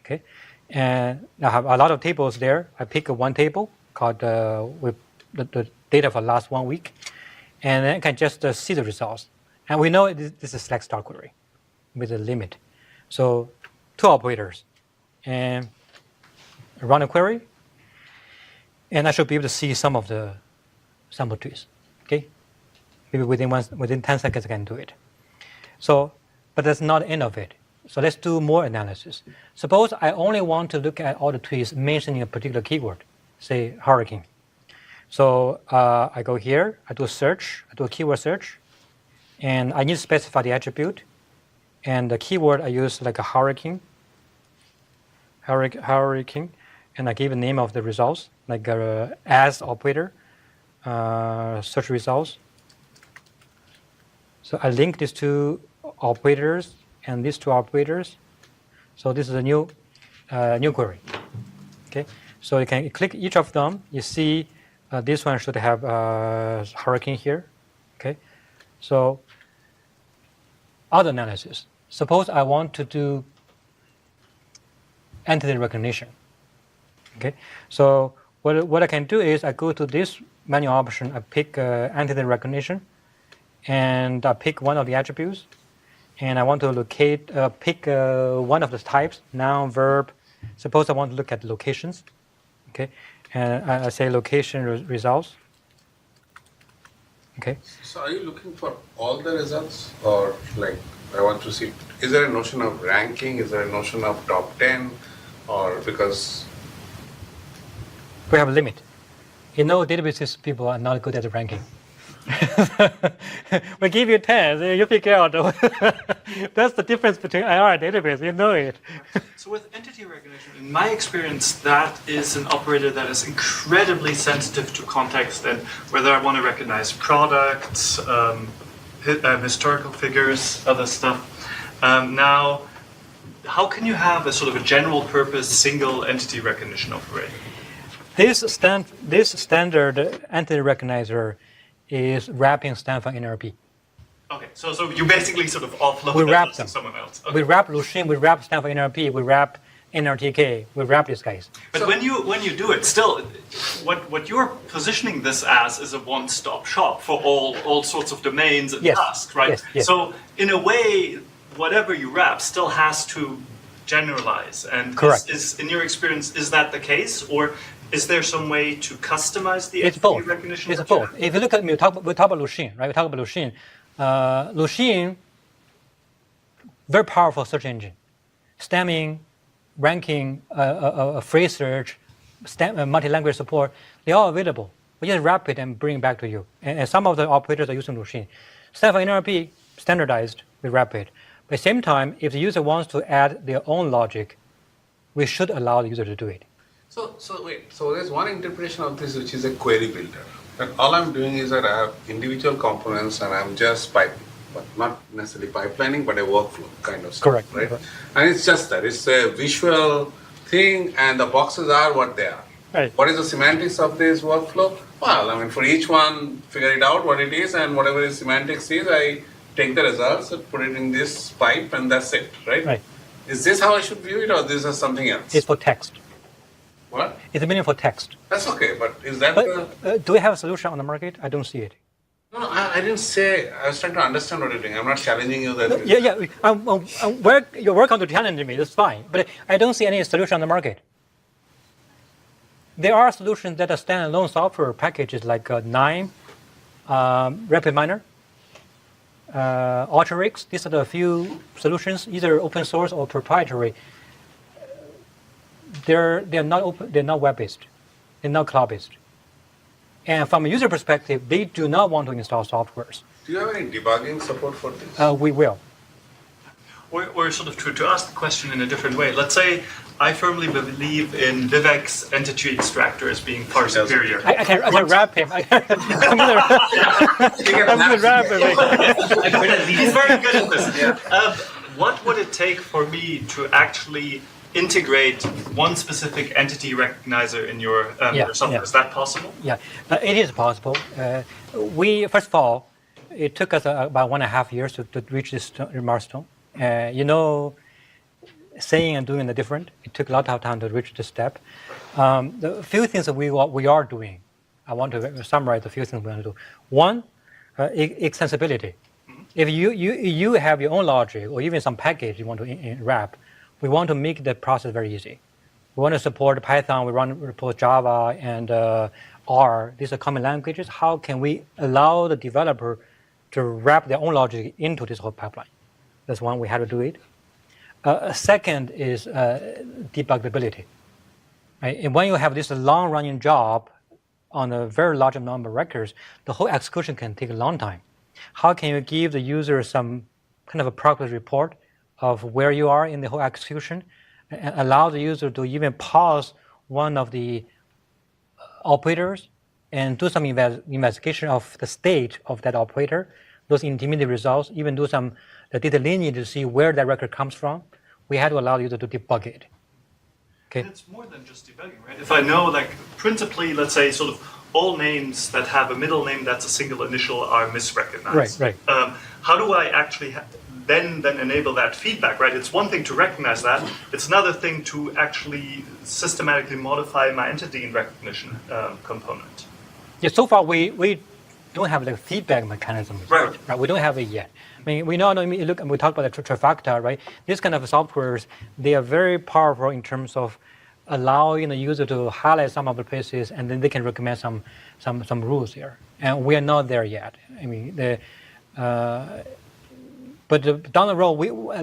B: okay, and I have a lot of tables there. I pick one table called with the data for the last 1 week, and then I can just see the results. And we know this is a select star query with a limit. So 2 operators, and run a query, and I should be able to see some of the sample trees. Okay, maybe within 10 seconds I can do it. So, but that's not the end of it. So let's do more analysis. Suppose I only want to look at all the trees mentioning a particular keyword, say hurricane. So I go here, I do a search, I do a keyword search, and I need to specify the attribute. And the keyword I use like a hurricane, and I give the name of the results, like as operator, search results. So I link these 2 operators and these 2 operators. So this is a new query. Okay, so you can click each of them. You see this one should have hurricane here. Okay, so other analysis. Suppose I want to do entity recognition. Okay, so what I can do is I go to this menu option. I pick entity recognition, and I pick one of the attributes, and I want to pick one of the types, noun, verb. Suppose I want to look at locations, okay, and I say location results. Okay.
A: So are you looking for all the results, or like I want to see, is there a notion of ranking? Is there a notion of top 10, or because
B: we have a limit. You know, databases people are not good at ranking. We give you 10, you figure out. That's the difference between IR and database, you know it.
K: So with entity recognition, in my experience, that is an operator that is incredibly sensitive to context and whether I want to recognize products, historical figures, other stuff. Now, how can you have a sort of a general purpose single entity recognition operator?
B: This standard entity recognizer is wrapping Stanford NLP.
K: Okay, so you basically sort of offload
B: we wrap
K: to
B: them.
K: someone else. Okay.
B: We wrap Lucene, we wrap Stanford NLP, we wrap NRTK, we wrap these guys.
K: But when you do it, still, what you're positioning this as is a one-stop shop for all sorts of domains and tasks, right?
B: Yes, yes.
K: So in a way, whatever you wrap still has to generalize. And
B: correct.
K: Is in your experience, is that the case, or is there some way to customize the entity recognition?
B: It's both. If you look at me, we talk about Lucene, right? We talk about Lucene. Lucene very powerful search engine, stemming, ranking, phrase search, multi-language support, they're all available. We just wrap it and bring it back to you. And some of the operators are using machine. Instead of NLP, standardized, we wrap it. But at the same time, if the user wants to add their own logic, we should allow the user to do it.
A: So there's one interpretation of this which is a query builder. That all I'm doing is that I have individual components and I'm just piping, but not necessarily pipelining, but a workflow kind of stuff.
B: Correct.
A: Right?
B: Correct.
A: And it's just that. It's a visual thing and the boxes are what they are.
B: Right.
A: What is the semantics of this workflow? Well, I mean, for each one, figure it out what it is, and whatever the semantics is, I take the results and put it in this pipe, and that's it, right?
B: Right.
A: Is this how I should view it, or this is something else?
B: It's for text.
A: What?
B: It's a meaning for text.
A: That's okay, but is that
B: But do we have a solution on the market? I don't see it.
A: No, I didn't say. I was trying to understand what you're doing. I'm not challenging you. That
B: You're welcome to challenge me. That's fine. But I don't see any solution on the market. There are solutions that are standalone software packages like Nime, RapidMiner, Alteryx. These are the few solutions, either open source or proprietary. They're not open. They're not web-based. They're not cloud-based. And from a user perspective, they do not want to install softwares.
A: Do you have any debugging support for this?
B: We will.
K: Or sort of to ask the question in a different way. Let's say I firmly believe in Vivek's entity extractor as being far superior.
B: I can wrap him. I'm gonna wrap him.
K: He's very good at this. What would it take for me to actually integrate one specific entity recognizer in your software? Yeah. Is that possible?
B: Yeah, it is possible. First of all, it took us about 1.5 years to reach this milestone. Saying and doing are different. It took a lot of time to reach this step. The few things that we are doing, I want to summarize the few things we want to do. One, extensibility. If you have your own logic or even some package you want to wrap, we want to make the process very easy. We want to support Python, we want to support Java and R. These are common languages. How can we allow the developer to wrap their own logic into this whole pipeline? That's one, we have to do it. Second is debuggability. Right? And when you have this long-running job on a very large number of records, the whole execution can take a long time. How can you give the user some kind of a progress report of where you are in the whole execution, and allow the user to even pause one of the operators and do some investigation of the state of that operator, those intermediate results, even do some data lineage to see where that record comes from. We had to allow the user to debug it. Okay.
K: And it's more than just debugging, right? If I know, like, principally, let's say, sort of all names that have a middle name that's a single initial are misrecognized.
B: Right.
K: How do I actually then enable that feedback, right? It's one thing to recognize that. It's another thing to actually systematically modify my entity and recognition component.
B: Yeah. So far, we don't have the feedback mechanism.
K: Right.
B: We don't have it yet. I mean, we know. We talk about the trifecta, right? These kind of softwares, they are very powerful in terms of allowing the user to highlight some of the places, and then they can recommend some rules here. And we are not there yet. I mean, but down the road,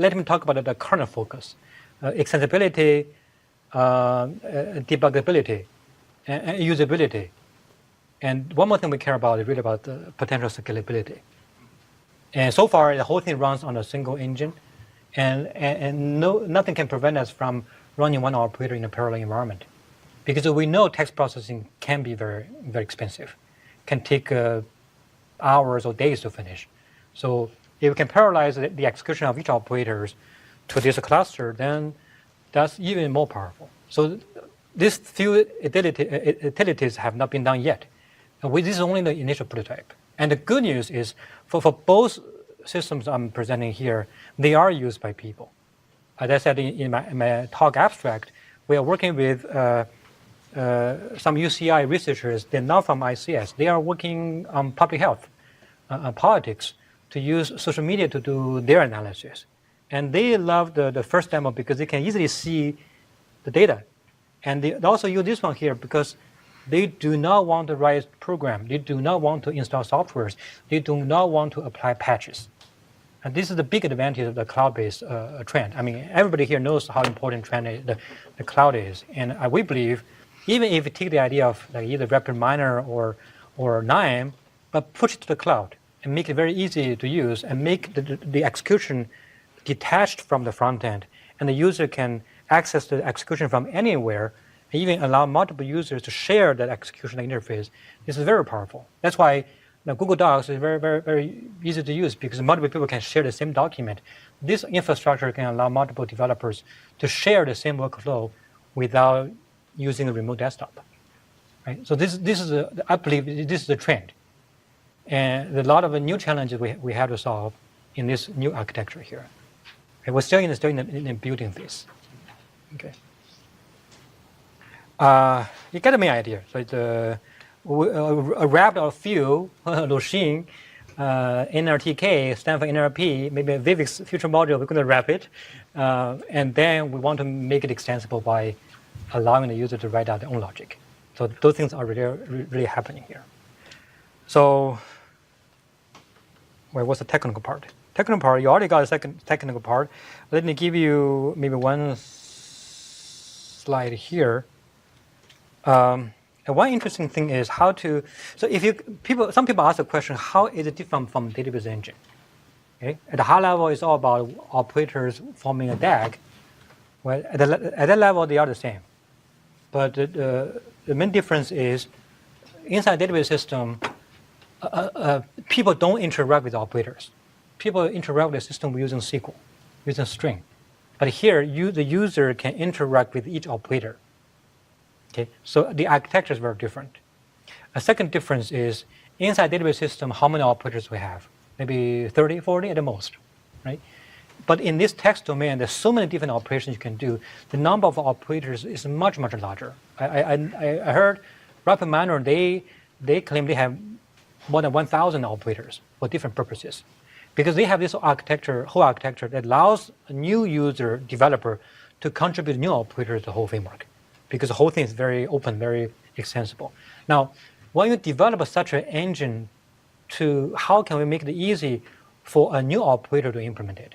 B: let me talk about the current focus: extensibility, debuggability, and usability. And one more thing we care about is really about the potential scalability. And so far, the whole thing runs on a single engine, and nothing can prevent us from running one operator in a parallel environment, because we know text processing can be very, very expensive, can take hours or days to finish. So if we can parallelize the execution of each operator to this cluster, then that's even more powerful. So these few utilities have not been done yet. This is only the initial prototype. And the good news is, for both systems I'm presenting here, they are used by people. As I said in my talk abstract, we are working with some UCI researchers. They're not from ICS. They are working on public health, politics, to use social media to do their analysis. And they love the first demo because they can easily see the data. And they also use this one here because they do not want to write program. They do not want to install softwares. They do not want to apply patches. And this is the big advantage of the cloud-based trend. I mean, everybody here knows how important the cloud is. And we believe, even if you take the idea of like either RapidMiner or NIME, but push it to the cloud and make it very easy to use and make the execution detached from the front end. And the user can access the execution from anywhere, and even allow multiple users to share that execution interface. This is very powerful. That's why Google Docs is very, very, very easy to use because multiple people can share the same document. This infrastructure can allow multiple developers to share the same workflow without using a remote desktop. Right? So this is I believe this is a trend, and a lot of the new challenges we have to solve in this new architecture here. Okay, we're still in building phase. Okay. You get the main idea. So it's a wrapped of few, Luxin, NRTK, stand for NLP, maybe a Vivix future module, we're going to wrap it. And then we want to make it extensible by allowing the user to write out their own logic. So those things are really happening here. So, what's the technical part? Technical part, you already got a second technical part. Let me give you maybe one slide here. And one interesting thing is how to. So if some people ask the question, how is it different from database engine? Okay, at the high level, it's all about operators forming a DAG. Well, at that level, they are the same. But the main difference is inside database system, people don't interact with operators. People interact with the system using SQL, using string. But here, the user can interact with each operator. Okay, so the architecture is very different. A second difference is inside database system, how many operators we have? Maybe 30, 40 at the most, right? But in this text domain, there's so many different operations you can do. The number of operators is much, much larger. I heard RapidMiner, they claim they have more than 1,000 operators for different purposes. Because they have this whole architecture that allows a new user, developer, to contribute new operators to the whole framework. Because the whole thing is very open, very extensible. Now, when you develop such an engine, how can we make it easy for a new operator to implement it?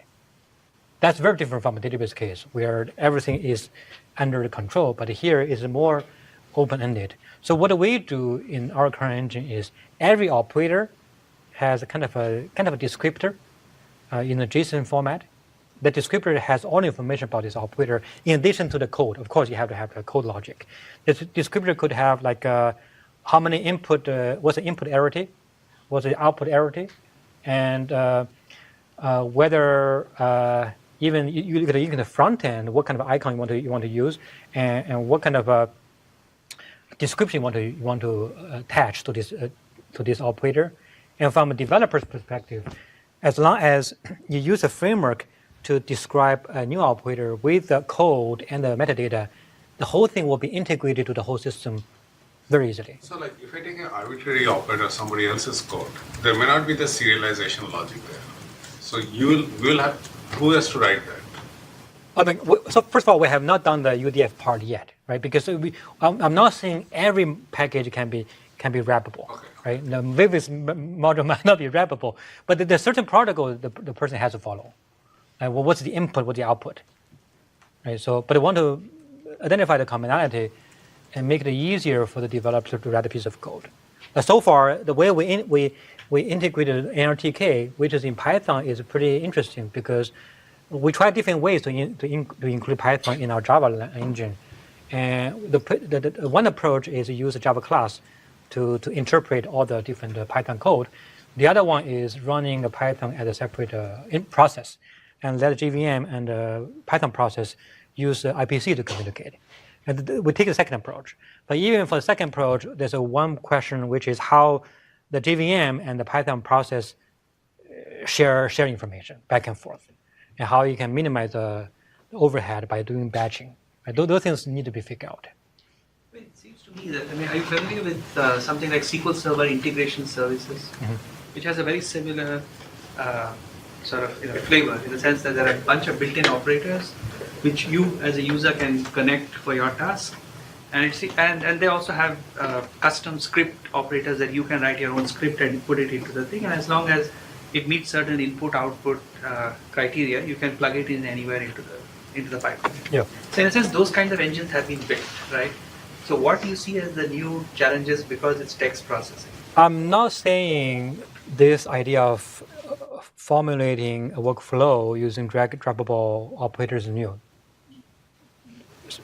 B: That's very different from a database case where everything is under control, but here is more open-ended. So what we do in our current engine is every operator has a kind of a descriptor in a JSON format. The descriptor has all the information about this operator in addition to the code. Of course, you have to have the code logic. The descriptor could have like how many input, what's the input arity, what's the output arity, and whether even you look at the front end, what kind of icon you want to use, and what kind of description you want to attach to this operator. And from a developer's perspective, as long as you use a framework to describe a new operator with the code and the metadata, the whole thing will be integrated to the whole system very easily.
A: So like if I take an arbitrary operator, somebody else's code, there may not be the serialization logic there. So who has to write that?
B: I mean, so first of all, we have not done the UDF part yet, right? Because I'm not saying every package can be wrappable, okay. Right? The Vivix module might not be wrappable, but there's certain protocol the person has to follow. Well, what's the input, what's the output, right? So, but I want to identify the commonality and make it easier for the developer to write a piece of code. So far, the way we integrated NRTK, which is in Python, is pretty interesting because we try different ways to include Python in our Java engine. And the one approach is to use a Java class to interpret all the different Python code. The other one is running the Python as a separate process and let JVM and the Python process use IPC to communicate. And we take the second approach. But even for the second approach, there's one question, which is how the JVM and the Python process share information back and forth, and how you can minimize the overhead by doing batching. Right? Those things need to be figured out.
G: It seems to me that, are you familiar with something like SQL Server Integration Services, which has a very similar sort of flavor, in the sense that there are a bunch of built-in operators which you as a user can connect for your task, and they also have custom script operators that you can write your own script and put it into the thing, and as long as it meets certain input-output criteria, you can plug it in anywhere into the pipeline.
B: Yeah.
G: So in a sense, those kinds of engines have been built, right? So what do you see as the new challenges because it's text processing?
B: I'm not saying this idea of formulating a workflow using draggable operators is new.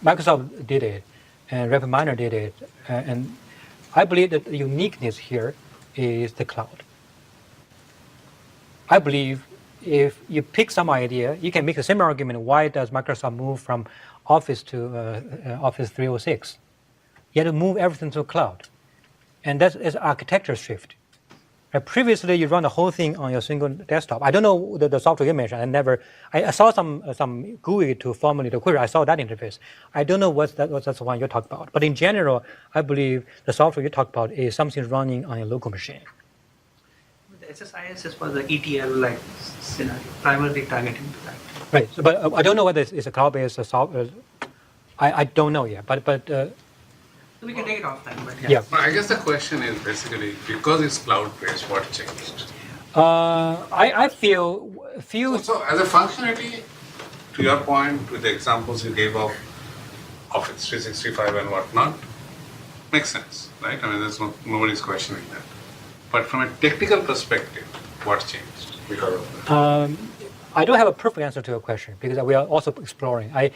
B: Microsoft did it, and RapidMiner did it, and I believe that the uniqueness here is the cloud. I believe if you pick some idea, you can make the same argument. Why does Microsoft move from Office to Office 306? You have to move everything to the cloud, and that is architecture shift. Previously, you run the whole thing on your single desktop. I don't know the software image. I saw some GUI to formulate the query. I saw that interface. I don't know what's the one you talk about. But in general, I believe the software you talk about is something running on a local machine.
G: The SSIS is for the ETL scenario, primarily targeting to that.
B: Right. So, but I don't know whether it's a cloud-based software. I don't know yet. But
G: we can take it offline. But
B: yeah.
A: But I guess the question is basically because it's cloud-based, what changed?
B: I feel.
A: So as a functionality, to your point, with the examples you gave of Office 365 and whatnot, makes sense, right? I mean, nobody's questioning that. But from a technical perspective, what changed because of that?
B: I don't have a perfect answer to your question because we are also exploring. I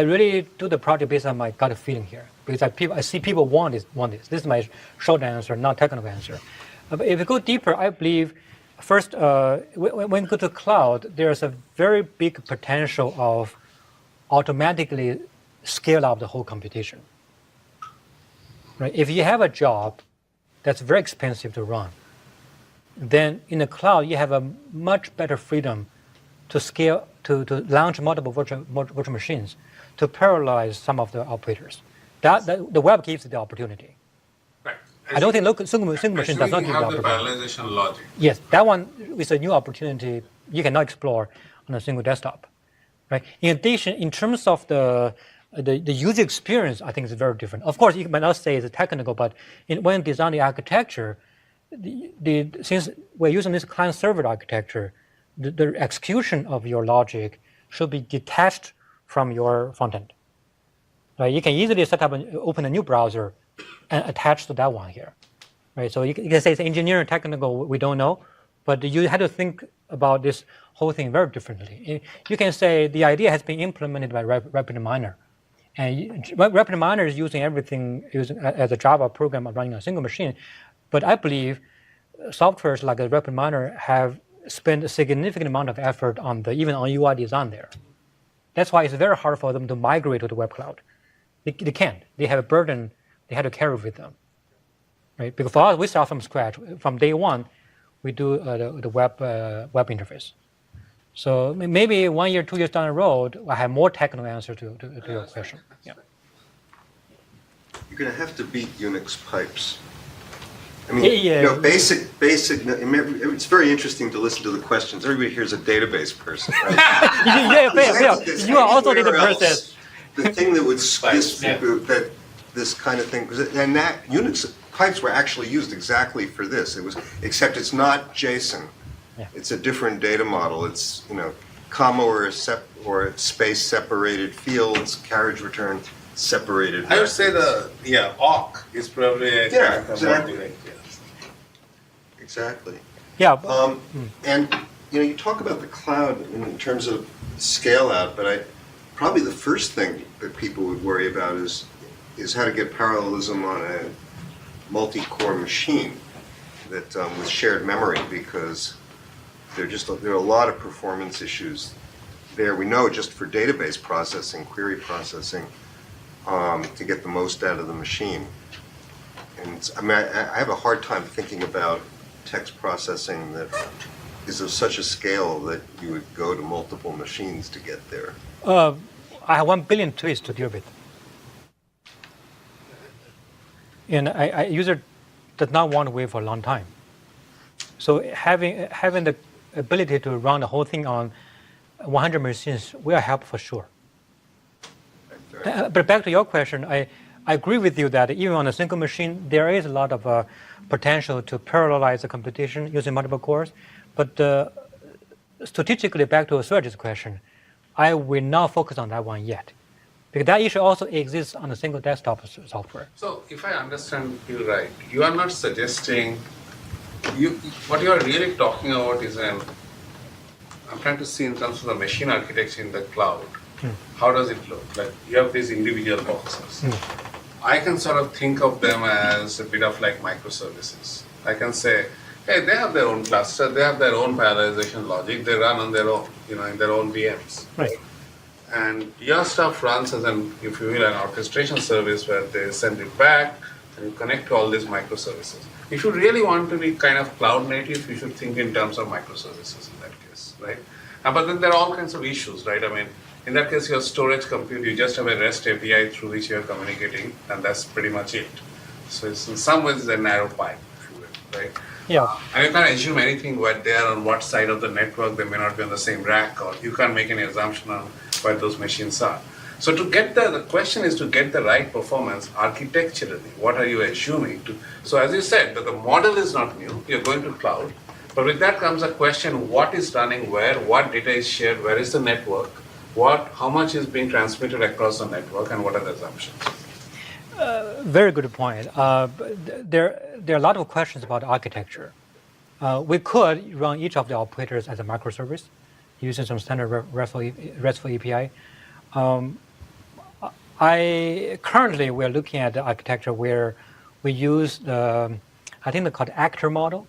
B: really do the project based on my gut feeling here because I see people want this. This is my short answer, not technical answer. But if we go deeper, I believe first when you go to cloud, there's a very big potential of automatically scale up the whole computation. Right? If you have a job that's very expensive to run, then in the cloud you have a much better freedom to scale, to launch multiple virtual machines, to parallelize some of the operators. That the web gives the opportunity.
A: Right.
B: I don't think single machine does not give the
A: have the
B: opportunity.
A: parallelization logic.
B: Yes, that one is a new opportunity you cannot explore on a single desktop. Right. In addition, in terms of the user experience, I think it's very different. Of course, you might not say it's technical, but when designing the architecture, since we're using this client-server architecture, the execution of your logic should be detached from your front end. Right? You can easily set up open a new browser and attach to that one here. Right? So you can say it's engineering technical, we don't know, but you have to think about this whole thing very differently. You can say the idea has been implemented by RapidMiner. And RapidMiner is using everything as a Java program running on a single machine. But I believe softwares like RapidMiner have spent a significant amount of effort on even on UI design there. That's why it's very hard for them to migrate to the web cloud. They can't. They have a burden they have to carry with them. Right? Because for us, we start from scratch. From day one, we do the web interface. So maybe 1 year, 2 years down the road, I have more technical answer to your question. Yeah.
L: You're going to have to beat Unix pipes. I mean, basic. It's very interesting to listen to the questions. Everybody here is a database person, right?
B: yeah. You are also a database person.
L: The thing that would this kind of thing, and that Unix pipes were actually used exactly for this. Except it's not JSON.
B: Yeah.
L: It's a different data model. It's comma or space separated fields, carriage return separated.
A: I would say awk is probably
L: exactly. Exactly.
B: Yeah.
L: And you talk about the cloud in terms of scale out, but probably the first thing that people would worry about is how to get parallelism on a multi-core machine that with shared memory, because there are a lot of performance issues there. We know just for database processing, query processing, to get the most out of the machine. And I have a hard time thinking about text processing that is of such a scale that you would go to multiple machines to get there.
B: I have 1 billion twists to deal with. And a user does not want to wait for a long time. So having the ability to run the whole thing on 100 machines will help for sure. But back to your question, I agree with you that even on a single machine, there is a lot of potential to parallelize the computation using multiple cores. But strategically, back to Serge's question, I will not focus on that one yet, because that issue also exists on a single desktop software.
A: So, if I understand you right, you are not suggesting what you are really talking about is I'm trying to see in terms of the machine architecture in the cloud. How does it look? Like you have these individual boxes. I can sort of think of them as a bit of like microservices. I can say, hey, they have their own cluster, they have their own parallelization logic, they run on their own, in their own VMs.
B: Right.
A: And your stuff runs as if you will, an orchestration service where they send it back and you connect to all these microservices. If you really want to be kind of cloud native, you should think in terms of microservices in that case, right? But then there are all kinds of issues, right? I mean, in that case, your storage compute, you just have a REST API through which you're communicating, and that's pretty much it. So it's in some ways it's a narrow pipe, if you will, right?
B: Yeah.
A: And you can't assume anything where they are on what side of the network, they may not be on the same rack, or you can't make any assumption on where those machines are. So to get the question is to get the right performance architecturally. What are you assuming? So as you said, that the model is not new, you're going to cloud, but with that comes a question, what is running where, what data is shared, where is the network, how much is being transmitted across the network, and what are the assumptions?
B: Very good point. There are a lot of questions about architecture. We could run each of the operators as a microservice using some standard RESTful API. Currently, we're looking at the architecture where we use I think they call it actor model.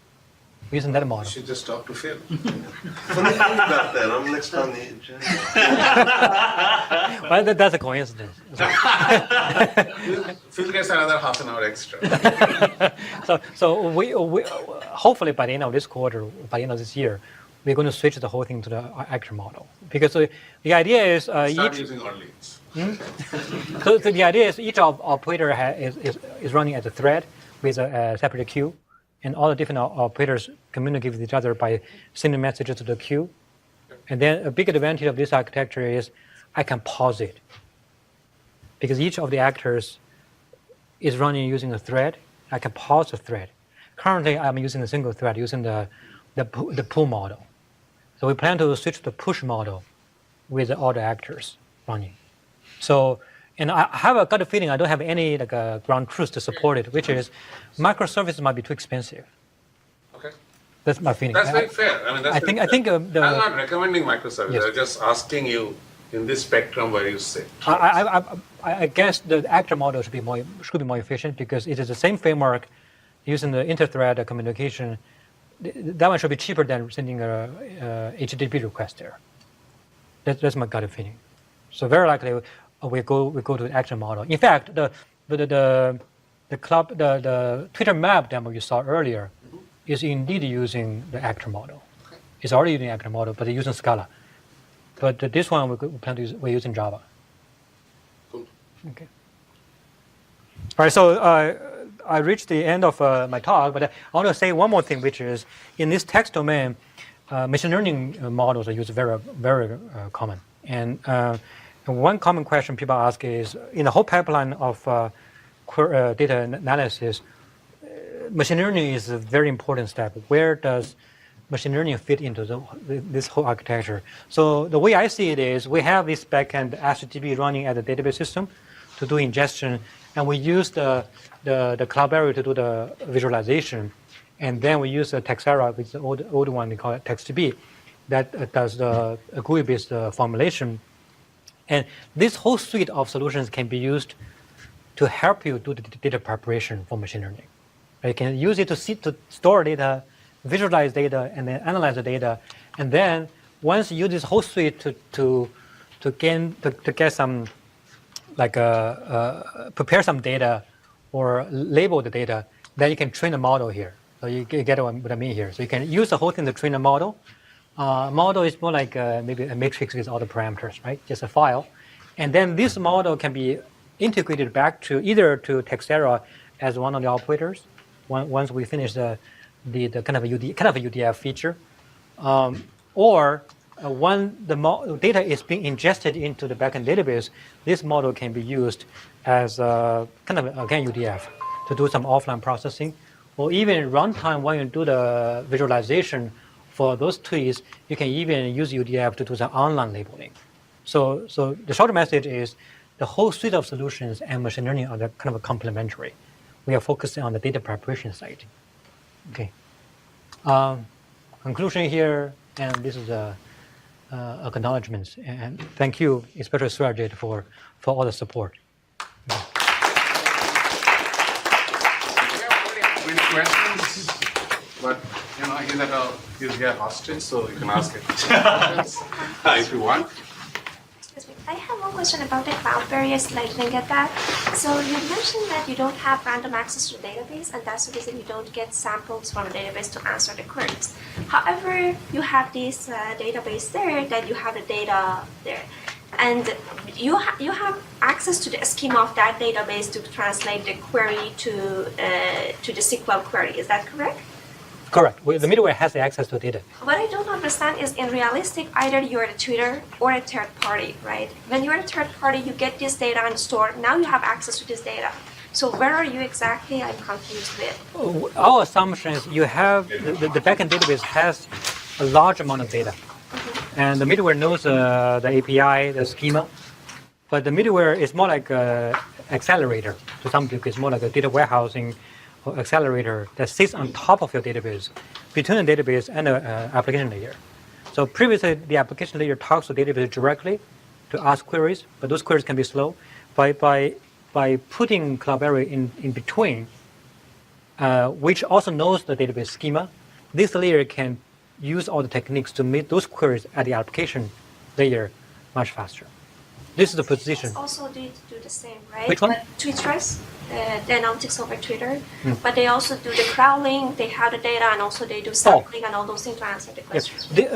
B: We're using that model.
A: You should just talk to Phil.
L: Let me think about that. I'm next on the agenda.
B: Well, that's a coincidence.
A: Phil gets another half an hour extra.
B: So we hopefully by the end of this quarter, by the end of this year, we're going to switch the whole thing to the actor model, because the idea is
A: Start using Orleans.
B: So the idea is each operator is running as a thread with a separate queue, and all the different operators communicate with each other by sending messages to the queue. And then a big advantage of this architecture is I can pause it, because each of the actors is running using a thread. I can pause the thread. Currently, I'm using a single thread using the pull model. So we plan to switch to the push model with all the actors running. So, and I have a gut feeling I don't have any ground truth to support it, which is microservices might be too expensive.
A: Okay.
B: That's my feeling.
A: That's very fair. I mean,
B: I think
A: I'm not recommending microservices.
B: Yes.
A: I'm just asking you in this spectrum where you sit.
B: I guess the actor model should be more efficient, because it is the same framework using the inter-thread communication. That one should be cheaper than sending a HTTP request there. That's my gut feeling. So very likely we go to the actor model. In fact, the Twitter map demo you saw earlier is indeed using the actor model. Okay. It's already using the actor model, but it's using Scala. But this one we're using Java.
A: Cool.
B: Okay. All right. So I reached the end of my talk, but I want to say one more thing, which is in this text domain, machine learning models are used very, very common. And one common question people ask is, in the whole pipeline of data analysis, machine learning is a very important step. Where does machine learning fit into this whole architecture? So the way I see it is, we have this backend AsterixDB running as a database system to do ingestion, and we use the Cloudberry to do the visualization, and then we use the Texera, which is the old one, they call it TextDB, that does the GUI-based formulation. And this whole suite of solutions can be used to help you do the data preparation for machine learning. You can use it to store data, visualize data, and then analyze the data. And then once you use this whole suite to get some, prepare some data or label the data, then you can train a model here. So you get what I mean here. So you can use the whole thing to train a model. Model is more like maybe a matrix with all the parameters, right? Just a file. And then this model can be integrated back to either to Textera as one of the operators once we finish the kind of a UDF feature, or when the data is being ingested into the backend database, this model can be used as kind of again UDF to do some offline processing, or even runtime when you do the visualization for those trees, you can even use UDF to do some online labeling. So the short message is the whole suite of solutions and machine learning are kind of complementary. We are focusing on the data preparation side. Okay. Conclusion here, and this is acknowledgements. And thank you, especially Surajit, for all the support.
A: Many questions, but he'll get hostage, so you can ask it if you want.
J: I have one question about the Cloudberry. I slightly get that. So you mentioned that you don't have random access to the database, and that's the reason you don't get samples from the database to answer the queries. However, you have this database there that you have the data there, and you have access to the schema of that database to translate the query to the SQL query. Is that correct?
B: Correct. The middleware has the access to data.
J: What I don't understand is in realistic, either you're a tutor or a third party, right? When you're a third party, you get this data and store. Now you have access to this data. So where are you exactly? I'm confused with.
B: Our assumption is you have the backend database has a large amount of data, and the middleware knows the API, the schema, but the middleware is more like an accelerator to some degree. It's more like a data warehousing or accelerator that sits on top of your database, between the database and the application layer. So previously, the application layer talks to the database directly to ask queries, but those queries can be slow. By putting Cloudberry in between, which also knows the database schema, this layer can use all the techniques to meet those queries at the application layer much faster. This is the position.
J: Also do the same, right?
B: Which one?
J: Twitterers, the analytics over Twitter, but they also do the crawling, they have the data, and also they do sampling and all those things to answer the questions.
B: Yes.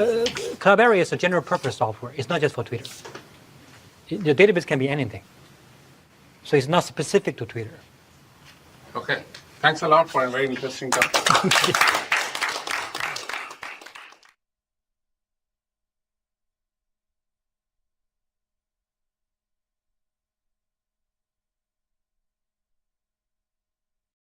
B: Cloudberry is a general purpose software. It's not just for Twitter. The database can be anything. So it's not specific to Twitter.
A: Okay. Thanks a lot for a very interesting talk.